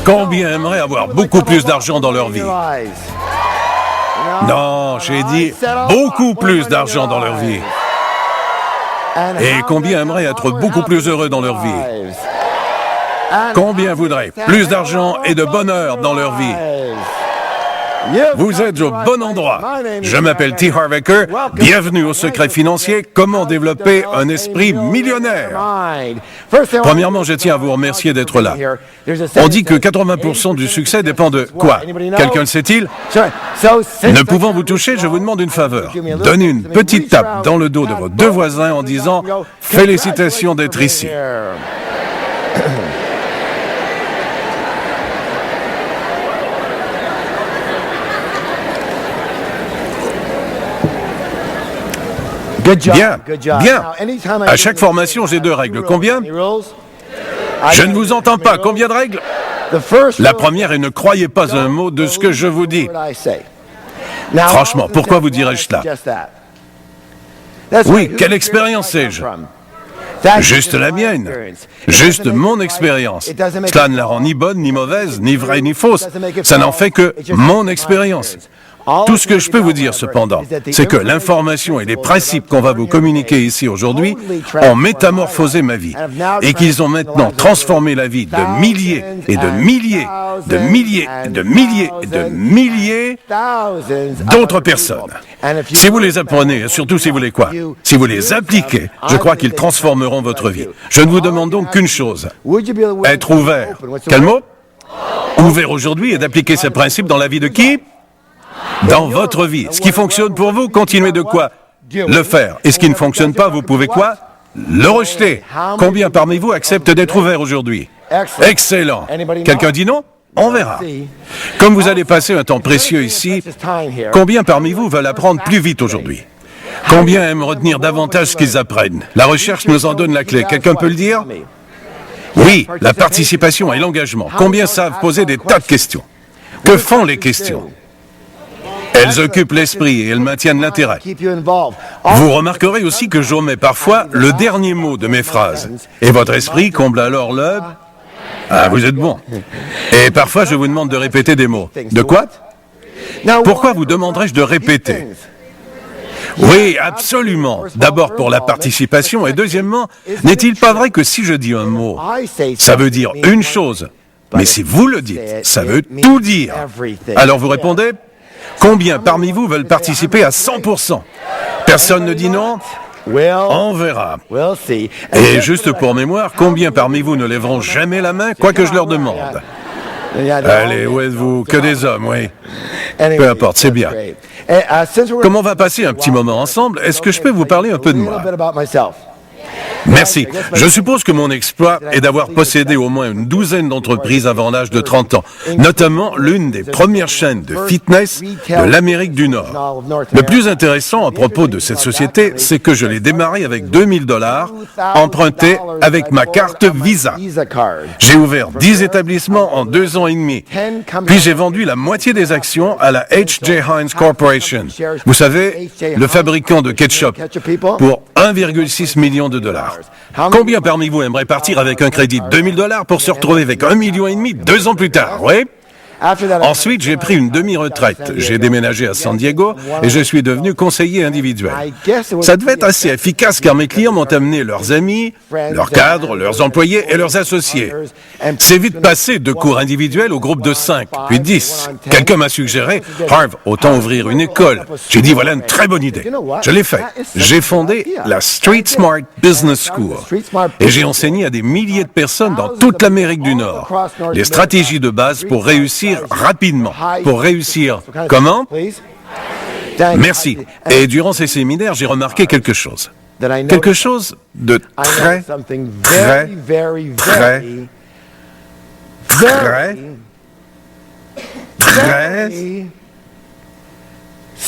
Combien aimeraient avoir beaucoup plus d'argent dans leur vie? Non, j'ai dit beaucoup plus d'argent dans leur vie. Et combien aimeraient être beaucoup plus heureux dans leur vie? Combien voudraient plus d'argent et de bonheur dans leur vie? Vous êtes au bon endroit. Je m'appelle T. Harv Eker. Bienvenue au Secret Financier. Comment développer un esprit millionnaire? Premièrement, je tiens à vous remercier d'être là. On dit que 80% du succès dépend de quoi? Quelqu'un le sait-il? Ne pouvant vous toucher, je vous demande une faveur. Donnez une petite tape dans le dos de vos deux voisins en disant « Félicitations d'être ici ». Bien, bien. À chaque formation, j'ai deux règles. Combien? Je ne vous entends pas. Combien de règles? La première est ne croyez pas un mot de ce que je vous dis. Franchement, pourquoi vous dirais-je cela? Oui, quelle expérience ai-je? Juste la mienne. Juste mon expérience. Cela ne la rend ni bonne, ni mauvaise, ni vraie, ni fausse. Ça n'en fait que mon expérience. Tout ce que je peux vous dire, cependant, c'est que l'information et les principes qu'on va vous communiquer ici aujourd'hui ont métamorphosé ma vie et qu'ils ont maintenant transformé la vie de milliers et de milliers, de milliers, de milliers et de milliers d'autres personnes. Si vous les apprenez, et surtout si vous les quoi? Si vous les appliquez, je crois qu'ils transformeront votre vie. Je ne vous demande donc qu'une chose. Être ouvert. Quel mot? Ouvert aujourd'hui et d'appliquer ces principes dans la vie de qui? Dans votre vie. Ce qui fonctionne pour vous, continuez de quoi? Le faire. Et ce qui ne fonctionne pas, vous pouvez quoi? Le rejeter. Combien parmi vous acceptent d'être ouverts aujourd'hui? Excellent. Quelqu'un dit non? On verra. Comme vous allez passer un temps précieux ici, combien parmi vous veulent apprendre plus vite aujourd'hui? Combien aiment retenir davantage ce qu'ils apprennent? La recherche nous en donne la clé. Quelqu'un peut le dire? Oui, la participation et l'engagement. Combien savent poser des tas de questions? Que font les questions? Elles occupent l'esprit et elles maintiennent l'intérêt. Vous remarquerez aussi que j'omets parfois le dernier mot de mes phrases. Et votre esprit comble alors le... Ah, vous êtes bon. Et parfois, je vous demande de répéter des mots. De quoi? Pourquoi vous demanderais-je de répéter? Oui, absolument. D'abord pour la participation et deuxièmement, n'est-il pas vrai que si je dis un mot, ça veut dire une chose, mais si vous le dites, ça veut tout dire. Alors vous répondez? Combien parmi vous veulent participer à 100%? Personne ne dit non? On verra. Et juste pour mémoire, combien parmi vous ne lèveront jamais la main, quoi que je leur demande? Allez, où êtes-vous? Que des hommes, oui. Peu importe, c'est bien. Comme on va passer un petit moment ensemble, est-ce que je peux vous parler un peu de moi? Merci. Je suppose que mon exploit est d'avoir possédé au moins une douzaine d'entreprises avant l'âge de 30 ans, notamment l'une des premières chaînes de fitness de l'Amérique du Nord. Le plus intéressant à propos de cette société, c'est que je l'ai démarrée avec $2000 empruntés avec ma carte Visa. J'ai ouvert 10 établissements en 2 ans et demi. Puis j'ai vendu la moitié des actions à la H.J. Heinz Corporation. Vous savez, le fabricant de ketchup, pour 1,6 million de dollars. Combien parmi vous aimeraient partir avec un crédit de $2000 pour se retrouver avec 1,5 million 2 ans plus tard, oui? Ensuite, j'ai pris une demi-retraite. J'ai déménagé à San Diego et je suis devenu conseiller individuel. Ça devait être assez efficace car mes clients m'ont amené leurs amis, leurs cadres, leurs employés et leurs associés. C'est vite passé de cours individuels au groupe de 5, puis 10. Quelqu'un m'a suggéré, Harv, autant ouvrir une école. J'ai dit, voilà une très bonne idée. Je l'ai fait. J'ai fondé la Street Smart Business School et j'ai enseigné à des milliers de personnes dans toute l'Amérique du Nord les stratégies de base pour réussir rapidement, pour réussir. Comment? Merci. Et durant ces séminaires, j'ai remarqué quelque chose. Quelque chose de très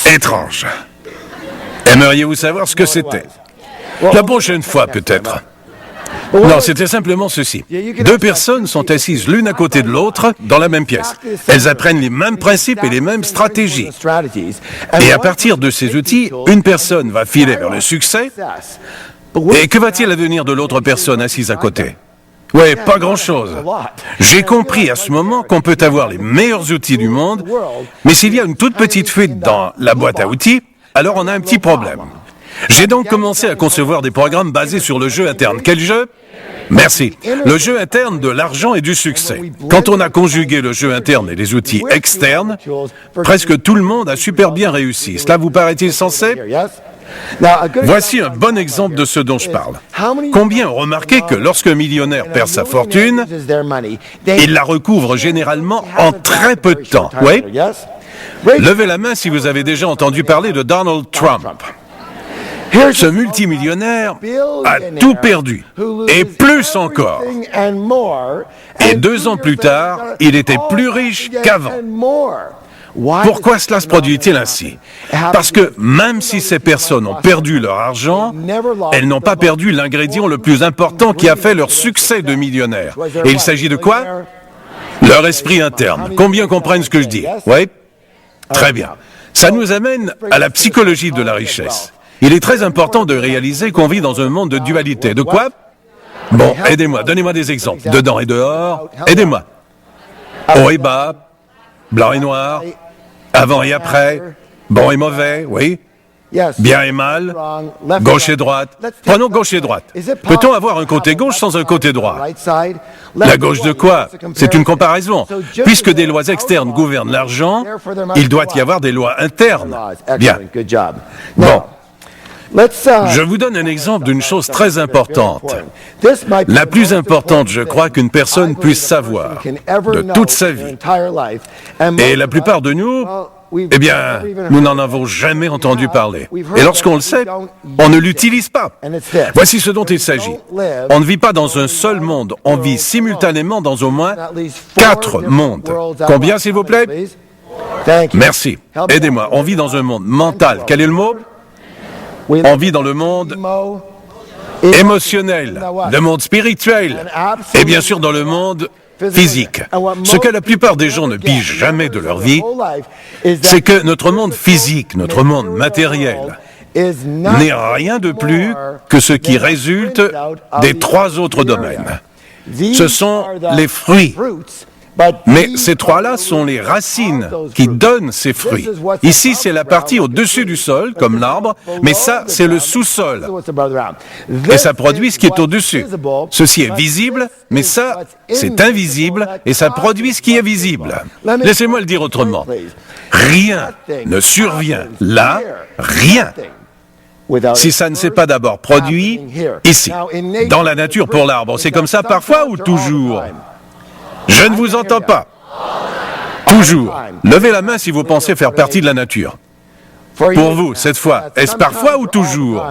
étrange. Aimeriez-vous savoir ce que c'était? La prochaine fois, peut-être. Non, c'était simplement ceci. 2 personnes sont assises l'une à côté de l'autre dans la même pièce. Elles apprennent les mêmes principes et les mêmes stratégies. Et à partir de ces outils, une personne va filer vers le succès. Et que va-t-il advenir de l'autre personne assise à côté? Oui, pas grand-chose. J'ai compris à ce moment qu'on peut avoir les meilleurs outils du monde, mais s'il y a une toute petite fuite dans la boîte à outils, alors on a un petit problème. J'ai donc commencé à concevoir des programmes basés sur le jeu interne. Quel jeu ? Merci. Le jeu interne de l'argent et du succès. Quand on a conjugué le jeu interne et les outils externes, presque tout le monde a super bien réussi. Cela vous paraît-il sensé ? Voici un bon exemple de ce dont je parle. Combien ont remarqué que lorsqu'un millionnaire perd sa fortune, il la recouvre généralement en très peu de temps ? Oui ? Levez la main si vous avez déjà entendu parler de Donald Trump. Ce multimillionnaire a tout perdu, et plus encore. Et 2 ans plus tard, il était plus riche qu'avant. Pourquoi cela se produit-il ainsi ? Parce que même si ces personnes ont perdu leur argent, elles n'ont pas perdu l'ingrédient le plus important qui a fait leur succès de millionnaire. Et il s'agit de quoi ? Leur esprit interne. Combien comprennent ce que je dis ? Oui ? Très bien. Ça nous amène à la psychologie de la richesse. Il est très important de réaliser qu'on vit dans un monde de dualité. De quoi ? Bon, aidez-moi, donnez-moi des exemples. Dedans et dehors, aidez-moi. Haut et bas, blanc et noir, avant et après, bon et mauvais, oui. Bien et mal, gauche et droite. Prenons gauche et droite. Peut-on avoir un côté gauche sans un côté droit ? La gauche de quoi ? C'est une comparaison. Puisque des lois externes gouvernent l'argent, il doit y avoir des lois internes. Bien. Bon. Je vous donne un exemple d'une chose très importante. La plus importante, je crois, qu'une personne puisse savoir de toute sa vie. Et la plupart de nous, eh bien, nous n'en avons jamais entendu parler. Et lorsqu'on le sait, on ne l'utilise pas. Voici ce dont il s'agit. On ne vit pas dans un seul monde, on vit simultanément dans au moins 4 mondes. Combien, s'il vous plaît ? Merci. Aidez-moi. On vit dans un monde mental. Quel est le mot ? On vit dans le monde émotionnel, le monde spirituel, et bien sûr dans le monde physique. Ce que la plupart des gens ne pigent jamais de leur vie, c'est que notre monde physique, notre monde matériel, n'est rien de plus que ce qui résulte des 3 autres domaines. Ce sont les fruits. Mais ces 3-là sont les racines qui donnent ces fruits. Ici, c'est la partie au-dessus du sol, comme l'arbre, mais ça, c'est le sous-sol. Et ça produit ce qui est au-dessus. Ceci est visible, mais ça, c'est invisible, et ça produit ce qui est visible. Laissez-moi le dire autrement. Rien ne survient là, rien, si ça ne s'est pas d'abord produit ici, dans la nature pour l'arbre. C'est comme ça parfois ou toujours ? Je ne vous entends pas. Toujours. Levez la main si vous pensez faire partie de la nature. Pour vous, cette fois, est-ce parfois ou toujours ?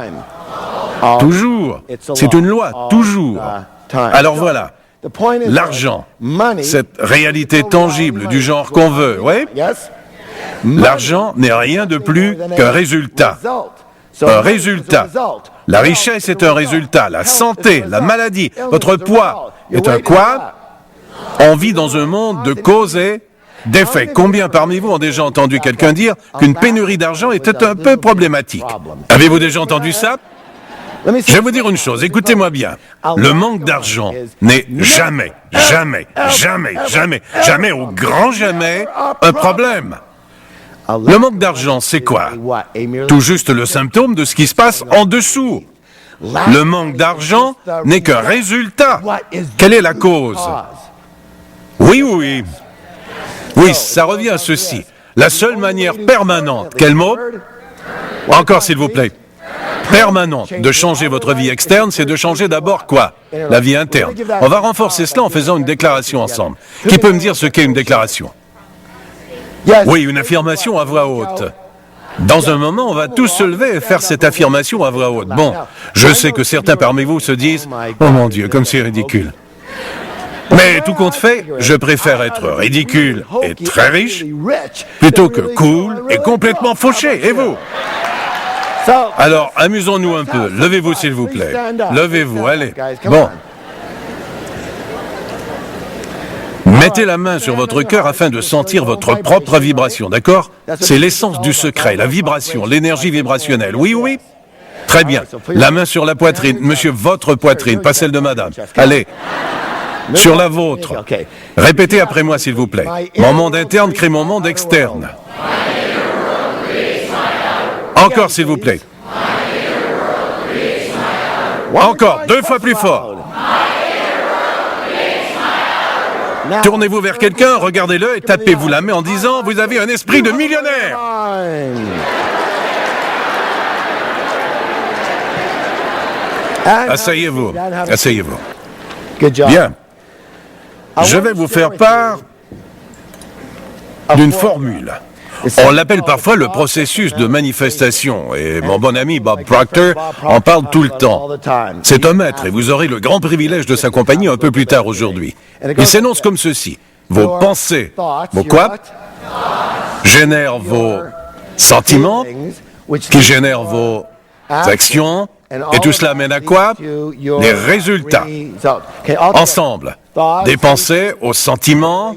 Toujours. C'est une loi, toujours. Alors voilà, l'argent, cette réalité tangible du genre qu'on veut, oui ? L'argent n'est rien de plus qu'un résultat. Un résultat. La richesse est un résultat. La santé, la maladie, votre poids est un quoi ? On vit dans un monde de causes et d'effets. Combien parmi vous ont déjà entendu quelqu'un dire qu'une pénurie d'argent était un peu problématique ? Avez-vous déjà entendu ça ? Je vais vous dire une chose, écoutez-moi bien. Le manque d'argent n'est jamais, jamais, jamais, jamais, jamais, au grand jamais, un problème. Le manque d'argent, c'est quoi ? Tout juste le symptôme de ce qui se passe en dessous. Le manque d'argent n'est qu'un résultat. Quelle est la cause ? Oui, oui. Oui, ça revient à ceci. La seule manière permanente, quel mot ? Encore s'il vous plaît. Permanente de changer votre vie externe, c'est de changer d'abord quoi ? La vie interne. On va renforcer cela en faisant une déclaration ensemble. Qui peut me dire ce qu'est une déclaration ? Oui, une affirmation à voix haute. Dans un moment, on va tous se lever et faire cette affirmation à voix haute. Bon, je sais que certains parmi vous se disent « Oh mon Dieu, comme c'est ridicule ». Mais tout compte fait, je préfère être ridicule et très riche plutôt que cool et complètement fauché. Et vous ? Alors, amusons-nous un peu. Levez-vous, s'il vous plaît. Levez-vous, allez. Bon. Mettez la main sur votre cœur afin de sentir votre propre vibration, d'accord ? C'est l'essence du secret, la vibration, l'énergie vibrationnelle. Oui, oui ? Très bien. La main sur la poitrine. Monsieur, votre poitrine, pas celle de madame. Allez. Sur la vôtre. Répétez après moi, s'il vous plaît. Mon monde interne crée mon monde externe. Encore, s'il vous plaît. Encore, 2 fois plus fort. Tournez-vous vers quelqu'un, regardez-le et tapez-vous la main en disant « Vous avez un esprit de millionnaire ». Asseyez-vous, asseyez-vous. Bien. Je vais vous faire part d'une formule. On l'appelle parfois le processus de manifestation, et mon bon ami Bob Proctor en parle tout le temps. C'est un maître, et vous aurez le grand privilège de s'accompagner un peu plus tard aujourd'hui. Il s'énonce comme ceci. Vos pensées, vos quoi, génèrent vos sentiments, qui génèrent vos actions, et tout cela mène à quoi? Les résultats. Ensemble, des pensées aux sentiments,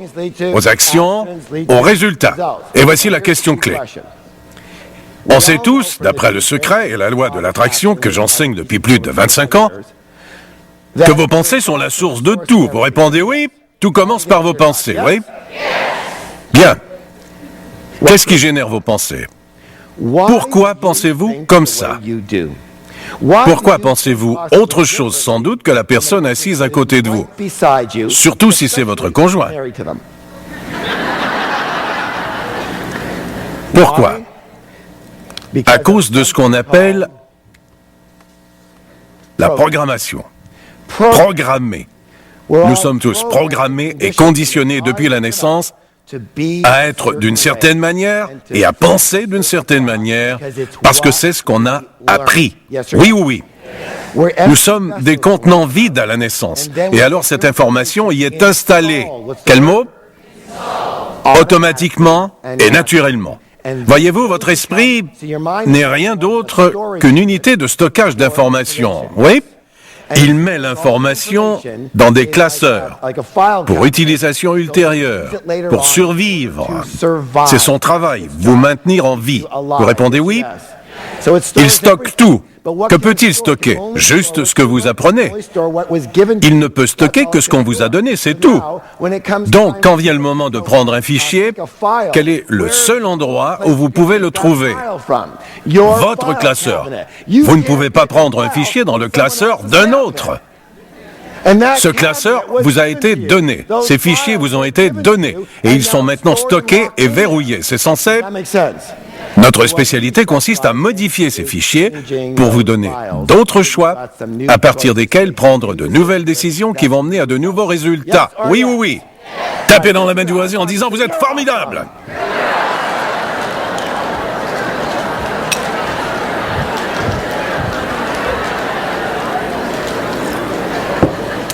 aux actions, aux résultats. Et voici la question clé. On sait tous, d'après le secret et la loi de l'attraction que j'enseigne depuis plus de 25 ans, que vos pensées sont la source de tout. Vous répondez oui, tout commence par vos pensées, oui? Bien. Qu'est-ce qui génère vos pensées? Pourquoi pensez-vous comme ça? Pourquoi pensez-vous autre chose sans doute que la personne assise à côté de vous? Surtout si c'est votre conjoint. Pourquoi? À cause de ce qu'on appelle la programmation. Programmer. Nous sommes tous programmés et conditionnés depuis la naissance à être d'une certaine manière et à penser d'une certaine manière parce que c'est ce qu'on a appris. Oui, oui, oui. Nous sommes des contenants vides à la naissance. Et alors cette information y est installée. Quel mot? Automatiquement et naturellement. Voyez-vous, votre esprit n'est rien d'autre qu'une unité de stockage d'informations. Oui? Il met l'information dans des classeurs pour utilisation ultérieure, pour survivre. C'est son travail, vous maintenir en vie. Vous répondez oui? Il stocke tout. Que peut-il stocker? Juste ce que vous apprenez. Il ne peut stocker que ce qu'on vous a donné, c'est tout. Donc, quand vient le moment de prendre un fichier, quel est le seul endroit où vous pouvez le trouver? Votre classeur. Vous ne pouvez pas prendre un fichier dans le classeur d'un autre. Ce classeur vous a été donné. Ces fichiers vous ont été donnés. Et ils sont maintenant stockés et verrouillés. C'est censé? Notre spécialité consiste à modifier ces fichiers pour vous donner d'autres choix à partir desquels prendre de nouvelles décisions qui vont mener à de nouveaux résultats. Oui, oui, oui. Tapez dans la main du voisin en disant « Vous êtes formidable !»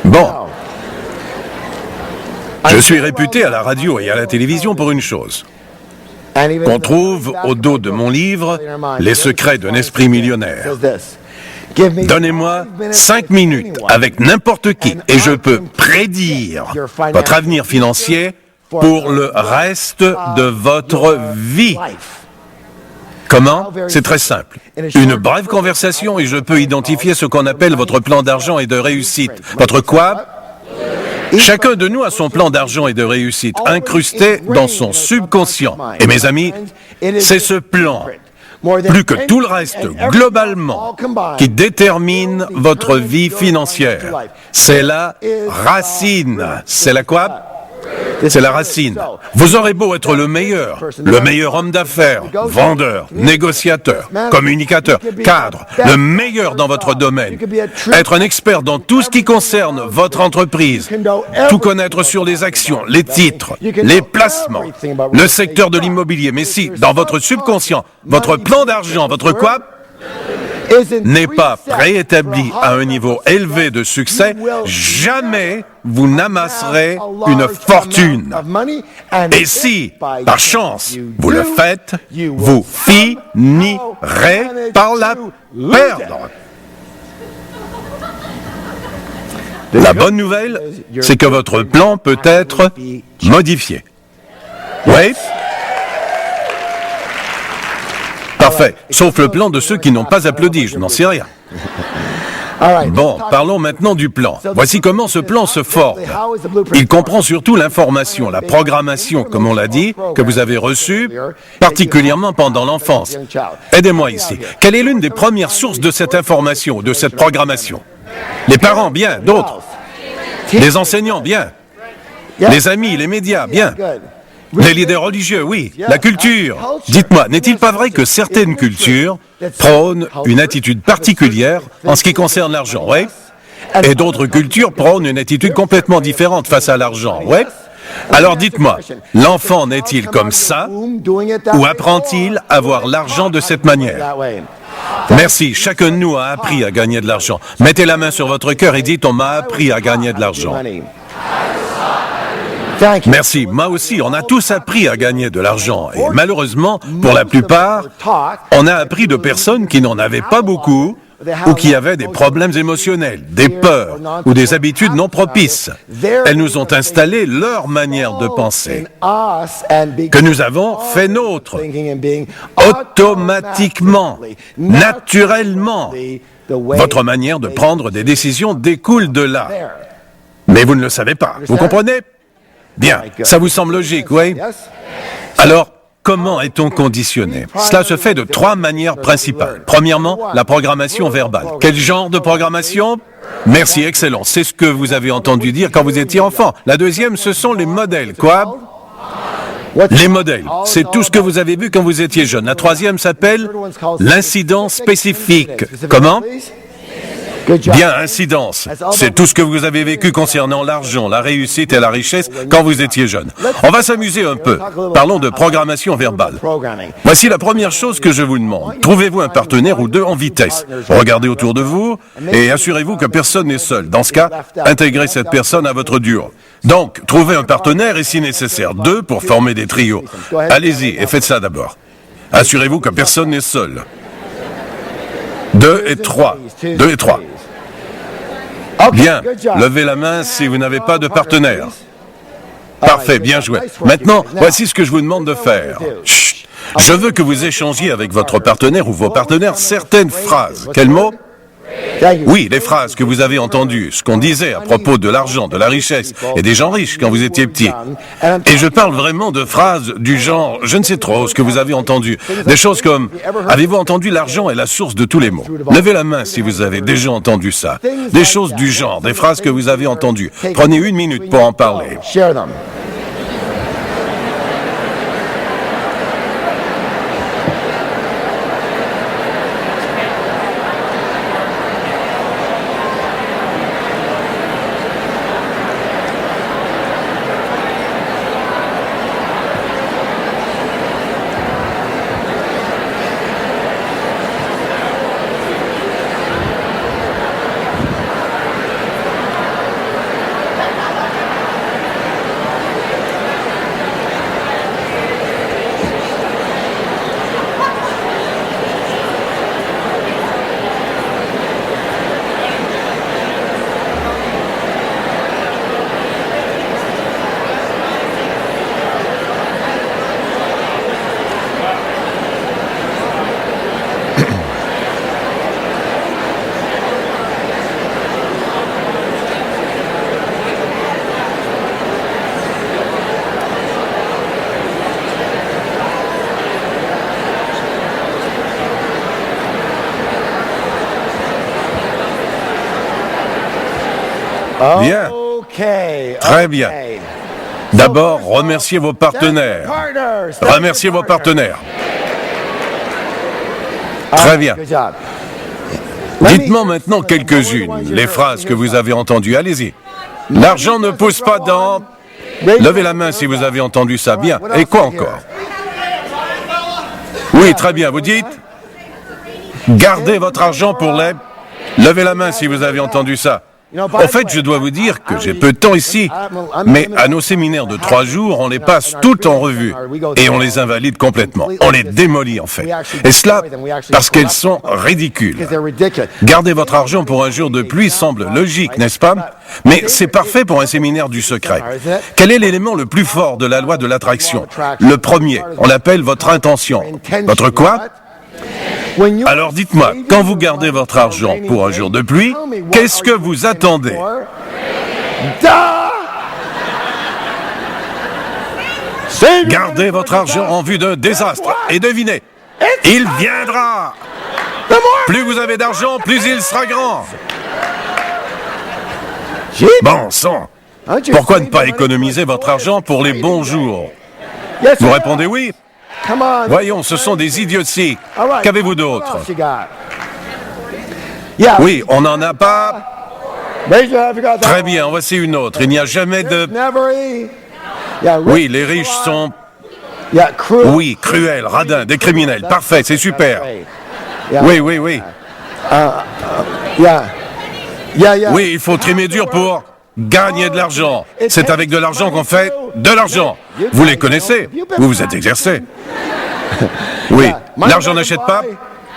Bon. Je suis réputé à la radio et à la télévision pour une chose. Qu'on trouve au dos de mon livre « Les secrets d'un esprit millionnaire ». Donnez-moi 5 minutes avec n'importe qui et je peux prédire votre avenir financier pour le reste de votre vie. Comment? C'est très simple. Une brève conversation et je peux identifier ce qu'on appelle votre plan d'argent et de réussite. Votre quoi? Chacun de nous a son plan d'argent et de réussite incrusté dans son subconscient. Et mes amis, c'est ce plan, plus que tout le reste, globalement, qui détermine votre vie financière. C'est la racine. C'est la quoi? C'est la racine. Vous aurez beau être le meilleur homme d'affaires, vendeur, négociateur, communicateur, cadre, le meilleur dans votre domaine, être un expert dans tout ce qui concerne votre entreprise, tout connaître sur les actions, les titres, les placements, le secteur de l'immobilier. Mais si, dans votre subconscient, votre plan d'argent, votre quoi, n'est pas préétabli à un niveau élevé de succès, jamais vous n'amasserez une fortune. Et si, par chance, vous le faites, vous finirez par la perdre. La bonne nouvelle, c'est que votre plan peut être modifié. Oui? Parfait. Sauf le plan de ceux qui n'ont pas applaudi, je n'en sais rien. Bon, parlons maintenant du plan. Voici comment ce plan se forme. Il comprend surtout l'information, la programmation, comme on l'a dit, que vous avez reçue, particulièrement pendant l'enfance. Aidez-moi ici. Quelle est l'une des premières sources de cette information, de cette programmation? Les parents, bien. D'autres? Les enseignants, bien. Les amis, les médias, bien. Les leaders religieux, oui. La culture. Dites-moi, n'est-il pas vrai que certaines cultures prônent une attitude particulière en ce qui concerne l'argent, oui? Et d'autres cultures prônent une attitude complètement différente face à l'argent, oui? Alors dites-moi, l'enfant naît-il comme ça ou apprend-il à voir l'argent de cette manière? Merci, chacun de nous a appris à gagner de l'argent. Mettez la main sur votre cœur et dites, on m'a appris à gagner de l'argent. Merci, moi aussi, on a tous appris à gagner de l'argent. Et malheureusement, pour la plupart, on a appris de personnes qui n'en avaient pas beaucoup ou qui avaient des problèmes émotionnels, des peurs ou des habitudes non propices. Elles nous ont installé leur manière de penser, que nous avons fait nôtre, automatiquement, naturellement. Votre manière de prendre des décisions découle de là. Mais vous ne le savez pas, vous comprenez? Bien, ça vous semble logique, oui? Alors, comment est-on conditionné? Cela se fait de 3 manières principales. Premièrement, la programmation verbale. Quel genre de programmation? Merci, excellent. C'est ce que vous avez entendu dire quand vous étiez enfant. La deuxième, ce sont les modèles. Quoi? Les modèles, c'est tout ce que vous avez vu quand vous étiez jeune. La troisième s'appelle l'incident spécifique. Comment? Bien, incidence. C'est tout ce que vous avez vécu concernant l'argent, la réussite et la richesse quand vous étiez jeune. On va s'amuser un peu. Parlons de programmation verbale. Voici la première chose que je vous demande. Trouvez-vous un partenaire ou deux en vitesse. Regardez autour de vous et assurez-vous que personne n'est seul. Dans ce cas, intégrez cette personne à votre duo. Donc, trouvez un partenaire et si nécessaire, 2 pour former des trios. Allez-y et faites ça d'abord. Assurez-vous que personne n'est seul. 2 et 3. 2 et 3. Bien, levez la main si vous n'avez pas de partenaire. Parfait, bien joué. Maintenant, voici ce que je vous demande de faire. Chut. Je veux que vous échangiez avec votre partenaire ou vos partenaires certaines phrases. Quels mots? Oui, les phrases que vous avez entendues, ce qu'on disait à propos de l'argent, de la richesse et des gens riches quand vous étiez petit. Et je parle vraiment de phrases du genre, je ne sais trop ce que vous avez entendu. Des choses comme, avez-vous entendu l'argent est la source de tous les maux? Levez la main si vous avez déjà entendu ça. Des choses du genre, des phrases que vous avez entendues. Prenez 1 minute pour en parler. Bien. Très bien. D'abord, remerciez vos partenaires. Remerciez vos partenaires. Très bien. Dites-moi maintenant quelques-unes, les phrases que vous avez entendues. Allez-y. L'argent ne pousse pas dans... Levez la main si vous avez entendu ça. Bien. Et quoi encore? Oui, très bien. Vous dites... Gardez votre argent pour les... Levez la main si vous avez entendu ça. En fait, je dois vous dire que j'ai peu de temps ici, mais à nos séminaires de 3 jours, on les passe toutes en revue et on les invalide complètement. On les démolit en fait. Et cela parce qu'elles sont ridicules. Garder votre argent pour un jour de pluie semble logique, n'est-ce pas? Mais c'est parfait pour un séminaire du secret. Quel est l'élément le plus fort de la loi de l'attraction? Le premier, on l'appelle votre intention. Votre quoi? Alors dites-moi, quand vous gardez votre argent pour un jour de pluie, qu'est-ce que vous attendez? Gardez votre argent en vue d'un désastre. Et devinez, il viendra. Plus vous avez d'argent, plus il sera grand. Bon sang, pourquoi ne pas économiser votre argent pour les bons jours? Vous répondez oui? Voyons, ce sont des idioties. Qu'avez-vous d'autre? Oui, on n'en a pas. Très bien, voici une autre. Il n'y a jamais de... Oui, les riches sont... Oui, cruels, radins, des criminels. Parfait, c'est super. Oui. Oui, il faut trimer dur pour gagner de l'argent. C'est avec de l'argent qu'on fait de l'argent. Vous les connaissez, vous vous êtes exercé. Oui, l'argent n'achète pas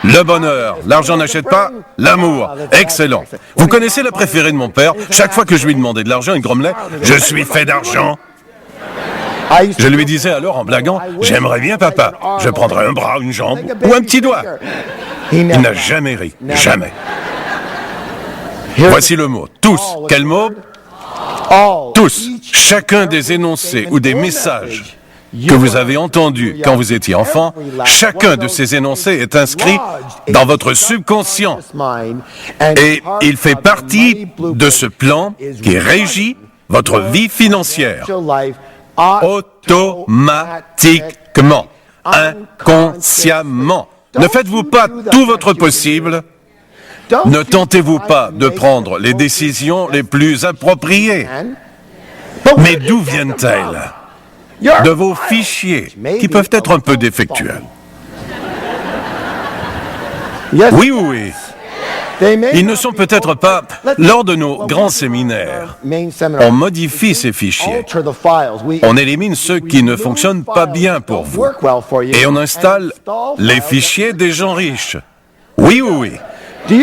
le bonheur. L'argent n'achète pas l'amour. Excellent. Vous connaissez le préféré de mon père? Chaque fois que je lui demandais de l'argent, il grommelait « Je suis fait d'argent ». Je lui disais alors en blaguant « J'aimerais bien, papa. Je prendrais un bras, une jambe ou un petit doigt. » Il n'a jamais ri. Jamais. Voici le mot. Tous. Quel mot? Tous. Chacun des énoncés ou des messages que vous avez entendus quand vous étiez enfant, chacun de ces énoncés est inscrit dans votre subconscient. Et il fait partie de ce plan qui régit votre vie financière. Automatiquement, inconsciemment. Ne faites-vous pas tout votre possible. Ne tentez-vous pas de prendre les décisions les plus appropriées. Mais d'où viennent-elles? De vos fichiers, qui peuvent être un peu défectueux. Oui. Ils ne sont peut-être pas... Lors de nos grands séminaires, on modifie ces fichiers. On élimine ceux qui ne fonctionnent pas bien pour vous. Et on installe les fichiers des gens riches. Oui.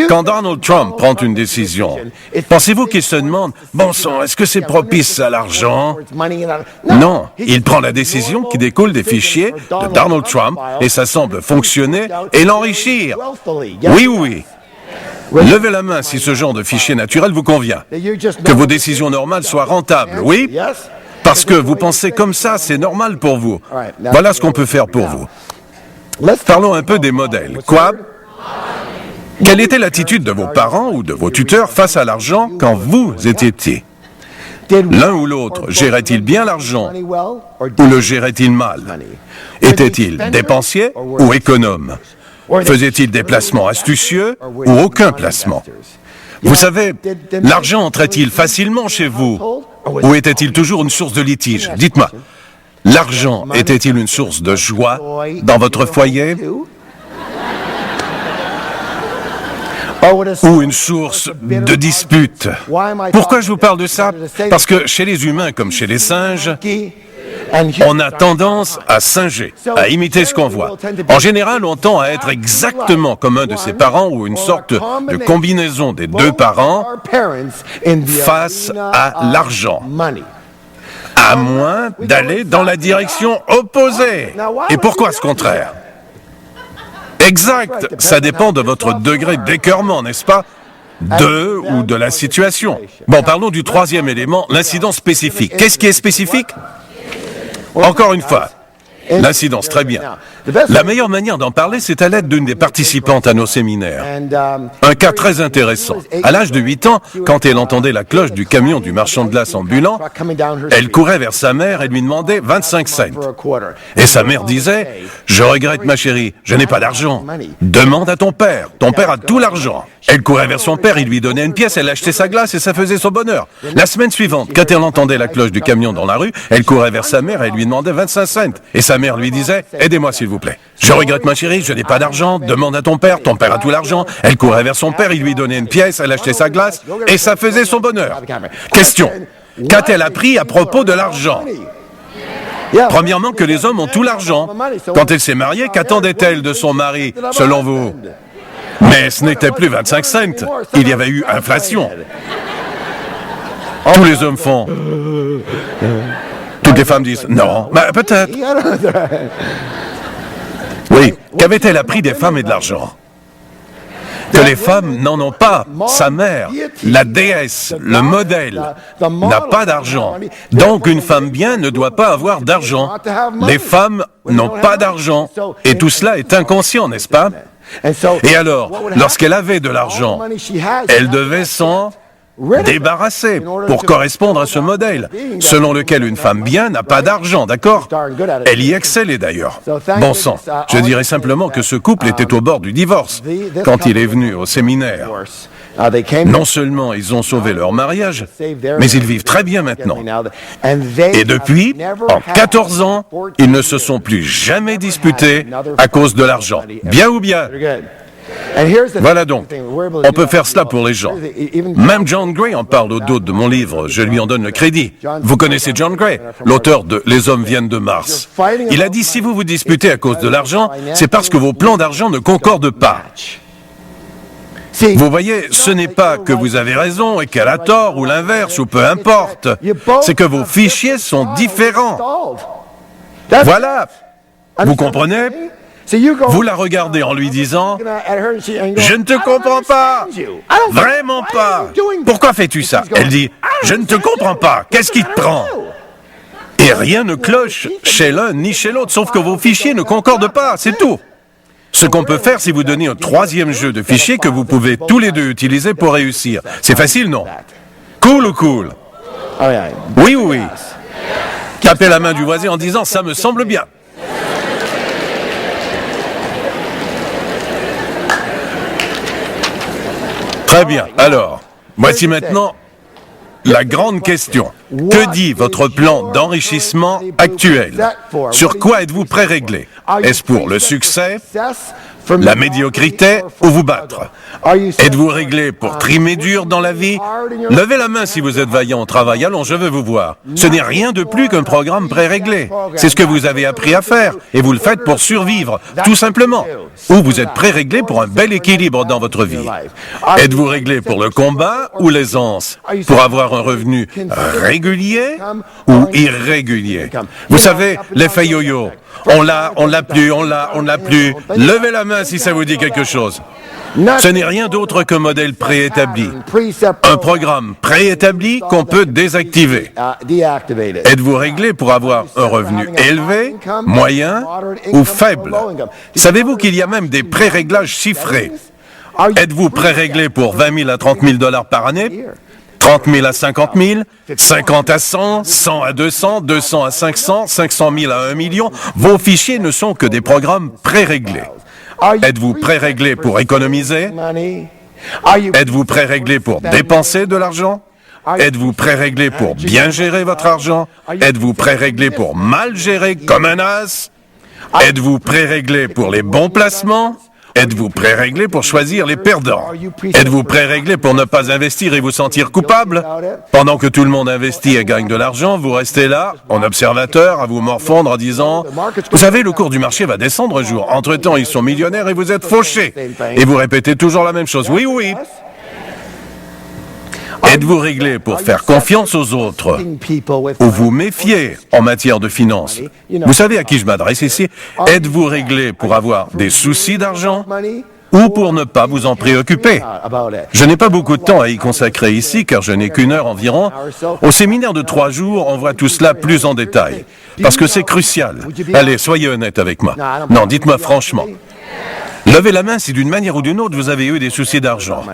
Quand Donald Trump prend une décision, pensez-vous qu'il se demande « Bon sang, est-ce que c'est propice à l'argent ?» Non, il prend la décision qui découle des fichiers de Donald Trump et ça semble fonctionner et l'enrichir. Oui. Levez la main si ce genre de fichier naturel vous convient. Que vos décisions normales soient rentables, oui? Parce que vous pensez comme ça, c'est normal pour vous. Voilà ce qu'on peut faire pour vous. Parlons un peu des modèles. Quoi? Quelle était l'attitude de vos parents ou de vos tuteurs face à l'argent quand vous étiez petit? L'un ou l'autre gérait-il bien l'argent ou le gérait-il mal? Était-il dépensier ou économe? Faisait-il des placements astucieux ou aucun placement? Vous savez, l'argent entrait-il facilement chez vous ou était-il toujours une source de litige? Dites-moi, l'argent était-il une source de joie dans votre foyer? Ou une source de dispute. Pourquoi je vous parle de ça? Parce que chez les humains comme chez les singes, on a tendance à singer, à imiter ce qu'on voit. En général, on tend à être exactement comme un de ses parents ou une sorte de combinaison des deux parents face à l'argent. À moins d'aller dans la direction opposée. Et pourquoi ce contraire? Exact, ça dépend de votre degré d'écœurement, n'est-ce pas? Ou de la situation. Bon, parlons du troisième élément, l'incident spécifique. Qu'est-ce qui est spécifique? Encore une fois, l'incidence, très bien. La meilleure manière d'en parler, c'est à l'aide d'une des participantes à nos séminaires. Un cas très intéressant. À l'âge de 8 ans, quand elle entendait la cloche du camion du marchand de glace ambulant, elle courait vers sa mère et lui demandait 25 cents. Et sa mère disait « Je regrette ma chérie, je n'ai pas d'argent. Demande à ton père a tout l'argent. » Elle courait vers son père, il lui donnait une pièce, elle achetait sa glace et ça faisait son bonheur. La semaine suivante, quand elle entendait la cloche du camion dans la rue, elle courait vers sa mère et lui demandait 25 cents. Et sa mère lui disait « Aidez-moi s'il vous plaît. Je regrette ma chérie, je n'ai pas d'argent, demande à ton père a tout l'argent. » Elle courait vers son père, il lui donnait une pièce, elle achetait sa glace et ça faisait son bonheur. Question, qu'a-t-elle appris à propos de l'argent? Premièrement, que les hommes ont tout l'argent. Quand elle s'est mariée, qu'attendait-elle de son mari, selon vous? Mais ce n'était plus 25 cents, il y avait eu inflation. Tous les hommes font. Toutes les femmes disent non, peut-être. Qu'avait-elle appris des femmes et de l'argent? Que les femmes n'en ont pas. Sa mère, la déesse, le modèle, n'a pas d'argent. Donc une femme bien ne doit pas avoir d'argent. Les femmes n'ont pas d'argent. Et tout cela est inconscient, n'est-ce pas? Et alors, lorsqu'elle avait de l'argent, elle devait s'en débarrasser pour correspondre à ce modèle, selon lequel une femme bien n'a pas d'argent, d'accord? Elle y excellait d'ailleurs. Bon sang, je dirais simplement que ce couple était au bord du divorce quand il est venu au séminaire. Non seulement ils ont sauvé leur mariage, mais ils vivent très bien maintenant. Et depuis, en 14 ans, ils ne se sont plus jamais disputés à cause de l'argent. Bien ou bien? Voilà donc, on peut faire cela pour les gens. Même John Gray en parle au dos de mon livre, je lui en donne le crédit. Vous connaissez John Gray, l'auteur de Les hommes viennent de Mars. Il a dit, si vous vous disputez à cause de l'argent, c'est parce que vos plans d'argent ne concordent pas. Vous voyez, ce n'est pas que vous avez raison et qu'elle a tort ou l'inverse ou peu importe. C'est que vos fichiers sont différents. Voilà. Vous comprenez? Vous la regardez en lui disant « Je ne te comprends pas, vraiment pas. Pourquoi fais-tu ça ?» Elle dit « Je ne te comprends pas, qu'est-ce qui te prend ?» Et rien ne cloche chez l'un ni chez l'autre, sauf que vos fichiers ne concordent pas, c'est tout. Ce qu'on peut faire, c'est vous donner un troisième jeu de fichiers que vous pouvez tous les deux utiliser pour réussir. C'est facile, non? Cool ou cool? Oui ou oui? Tapez la main du voisin en disant « Ça me semble bien ». Très bien. Alors, voici maintenant la grande question. Que dit votre plan d'enrichissement actuel? Sur quoi êtes-vous pré-réglé? Est-ce pour le succès, la médiocrité ou vous battre? Êtes-vous réglé pour trimer dur dans la vie? Levez la main si vous êtes vaillant au travail. Allons, je veux vous voir. Ce n'est rien de plus qu'un programme pré-réglé. C'est ce que vous avez appris à faire et vous le faites pour survivre, tout simplement. Ou vous êtes pré-réglé pour un bel équilibre dans votre vie. Êtes-vous réglé pour le combat ou l'aisance? Pour avoir un revenu régulier ou irrégulier? Vous savez, l'effet yo-yo. On l'a plus, on l'a plus. Levez la main si ça vous dit quelque chose. Ce n'est rien d'autre qu'un modèle préétabli. Un programme préétabli qu'on peut désactiver. Êtes-vous réglé pour avoir un revenu élevé, moyen ou faible? Savez-vous qu'il y a même des pré-réglages chiffrés? Êtes-vous pré-réglé pour 20 000 à 30 000 $ par année? 30 000 à 50 000, 50 à 100, 100 à 200, 200 à 500, 500 000 à 1 million. Vos fichiers ne sont que des programmes pré-réglés. Êtes-vous pré-réglé pour économiser? Êtes-vous pré-réglé pour dépenser de l'argent? Êtes-vous pré-réglé pour bien gérer votre argent? Êtes-vous pré-réglé pour mal gérer comme un as? Êtes-vous pré-réglé pour les bons placements? Êtes-vous pré-réglé pour choisir les perdants? Êtes-vous pré-réglé pour ne pas investir et vous sentir coupable? Pendant que tout le monde investit et gagne de l'argent, vous restez là, en observateur, à vous morfondre en disant « Vous savez, le cours du marché va descendre un jour. Entre-temps, ils sont millionnaires et vous êtes fauchés. » Et vous répétez toujours la même chose. Oui, oui. Êtes-vous réglé pour faire confiance aux autres ou vous méfier en matière de finances? Vous savez à qui je m'adresse ici? Êtes-vous réglé pour avoir des soucis d'argent ou pour ne pas vous en préoccuper? Je n'ai pas beaucoup de temps à y consacrer ici, car je n'ai qu'une heure environ. Au séminaire de 3 jours, on voit tout cela plus en détail, parce que c'est crucial. Allez, soyez honnête avec moi. Non, dites-moi franchement. Levez la main si d'une manière ou d'une autre vous avez eu des soucis d'argent.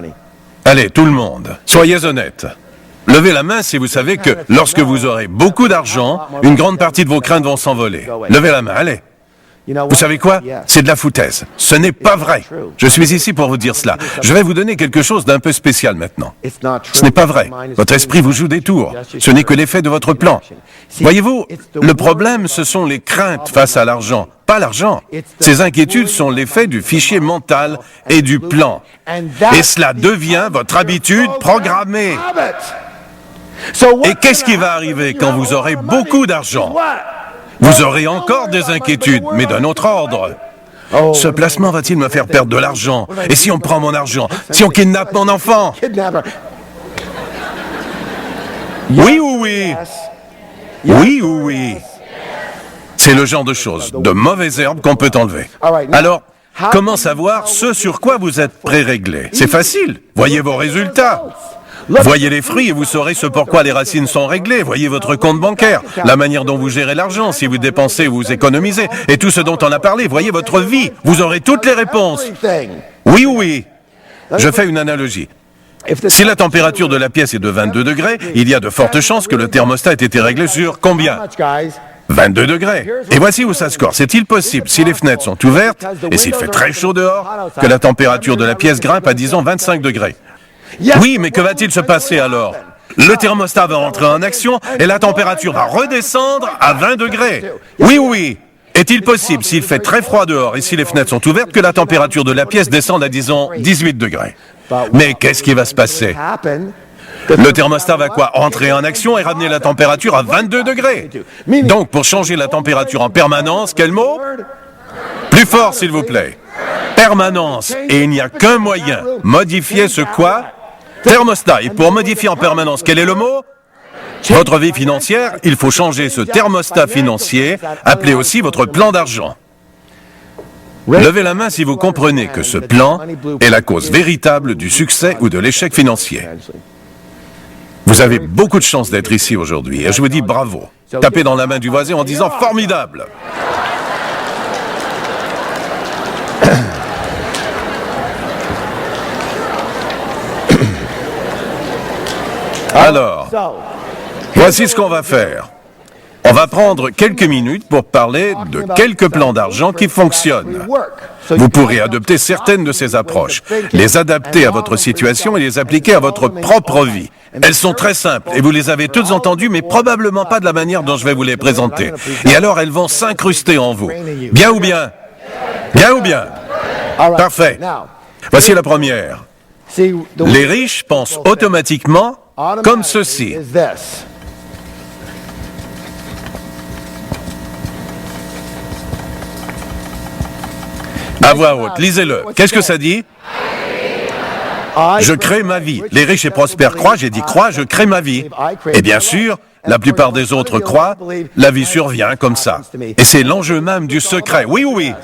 Allez, tout le monde, soyez honnêtes. Levez la main si vous savez que lorsque vous aurez beaucoup d'argent, une grande partie de vos craintes vont s'envoler. Levez la main, allez. Vous savez quoi? C'est de la foutaise. Ce n'est pas vrai. Je suis ici pour vous dire cela. Je vais vous donner quelque chose d'un peu spécial maintenant. Ce n'est pas vrai. Votre esprit vous joue des tours. Ce n'est que l'effet de votre plan. Voyez-vous, le problème, ce sont les craintes face à l'argent, pas l'argent. Ces inquiétudes sont l'effet du fichier mental et du plan. Et cela devient votre habitude programmée. Et qu'est-ce qui va arriver quand vous aurez beaucoup d'argent? Vous aurez encore des inquiétudes, mais d'un autre ordre. Ce placement va-t-il me faire perdre de l'argent? Et si on prend mon argent? Si on kidnappe mon enfant? Oui ou oui? Oui ou oui? C'est le genre de choses, de mauvaises herbes qu'on peut enlever. Alors, Comment savoir ce sur quoi vous êtes pré-réglé? C'est facile. Voyez vos résultats. Voyez les fruits et vous saurez ce pourquoi les racines sont réglées. Voyez votre compte bancaire, la manière dont vous gérez l'argent, si vous dépensez ou vous économisez, et tout ce dont on a parlé. Voyez votre vie. Vous aurez toutes les réponses. Oui ou oui. Je fais une analogie. Si la température de la pièce est de 22 degrés, il y a de fortes chances que le thermostat ait été réglé sur combien? 22 degrés. Et voici où ça score. C'est-il possible, si les fenêtres sont ouvertes, et s'il fait très chaud dehors, que la température de la pièce grimpe à, disons, 25 degrés? Oui, mais que va-t-il se passer alors? Le thermostat va entrer en action et la température va redescendre à 20 degrés. Oui ou oui. Est-il possible, s'il fait très froid dehors et si les fenêtres sont ouvertes, que la température de la pièce descende à, disons, 18 degrés? Mais qu'est-ce qui va se passer? Le thermostat va quoi? Entrer en action et ramener la température à 22 degrés. Donc, pour changer la température en permanence, quel mot? Plus fort, s'il vous plaît. Permanence. Et il n'y a qu'un moyen. Modifier ce quoi? Thermostat. Et pour modifier en permanence, quel est le mot? Votre vie financière, il faut changer ce thermostat financier, appelé aussi votre plan d'argent. Levez la main si vous comprenez que ce plan est la cause véritable du succès ou de l'échec financier. Vous avez beaucoup de chance d'être ici aujourd'hui et je vous dis bravo. Tapez dans la main du voisin en disant « Formidable !» Alors, voici ce qu'on va faire. On va prendre quelques minutes pour parler de quelques plans d'argent qui fonctionnent. Vous pourrez adopter certaines de ces approches, les adapter à votre situation et les appliquer à votre propre vie. Elles sont très simples et vous les avez toutes entendues, mais probablement pas de la manière dont je vais vous les présenter. Et alors elles vont s'incruster en vous. Bien ou bien? Bien ou bien? Parfait. Voici la première. Les riches pensent automatiquement comme ceci. À voix haute, lisez-le. Qu'est-ce que ça dit? Je crée ma vie. Les riches et prospères croient, j'ai dit croient, je crée ma vie. Et bien sûr, la plupart des autres croient, la vie survient comme ça. Et c'est l'enjeu même du secret. Oui ou oui?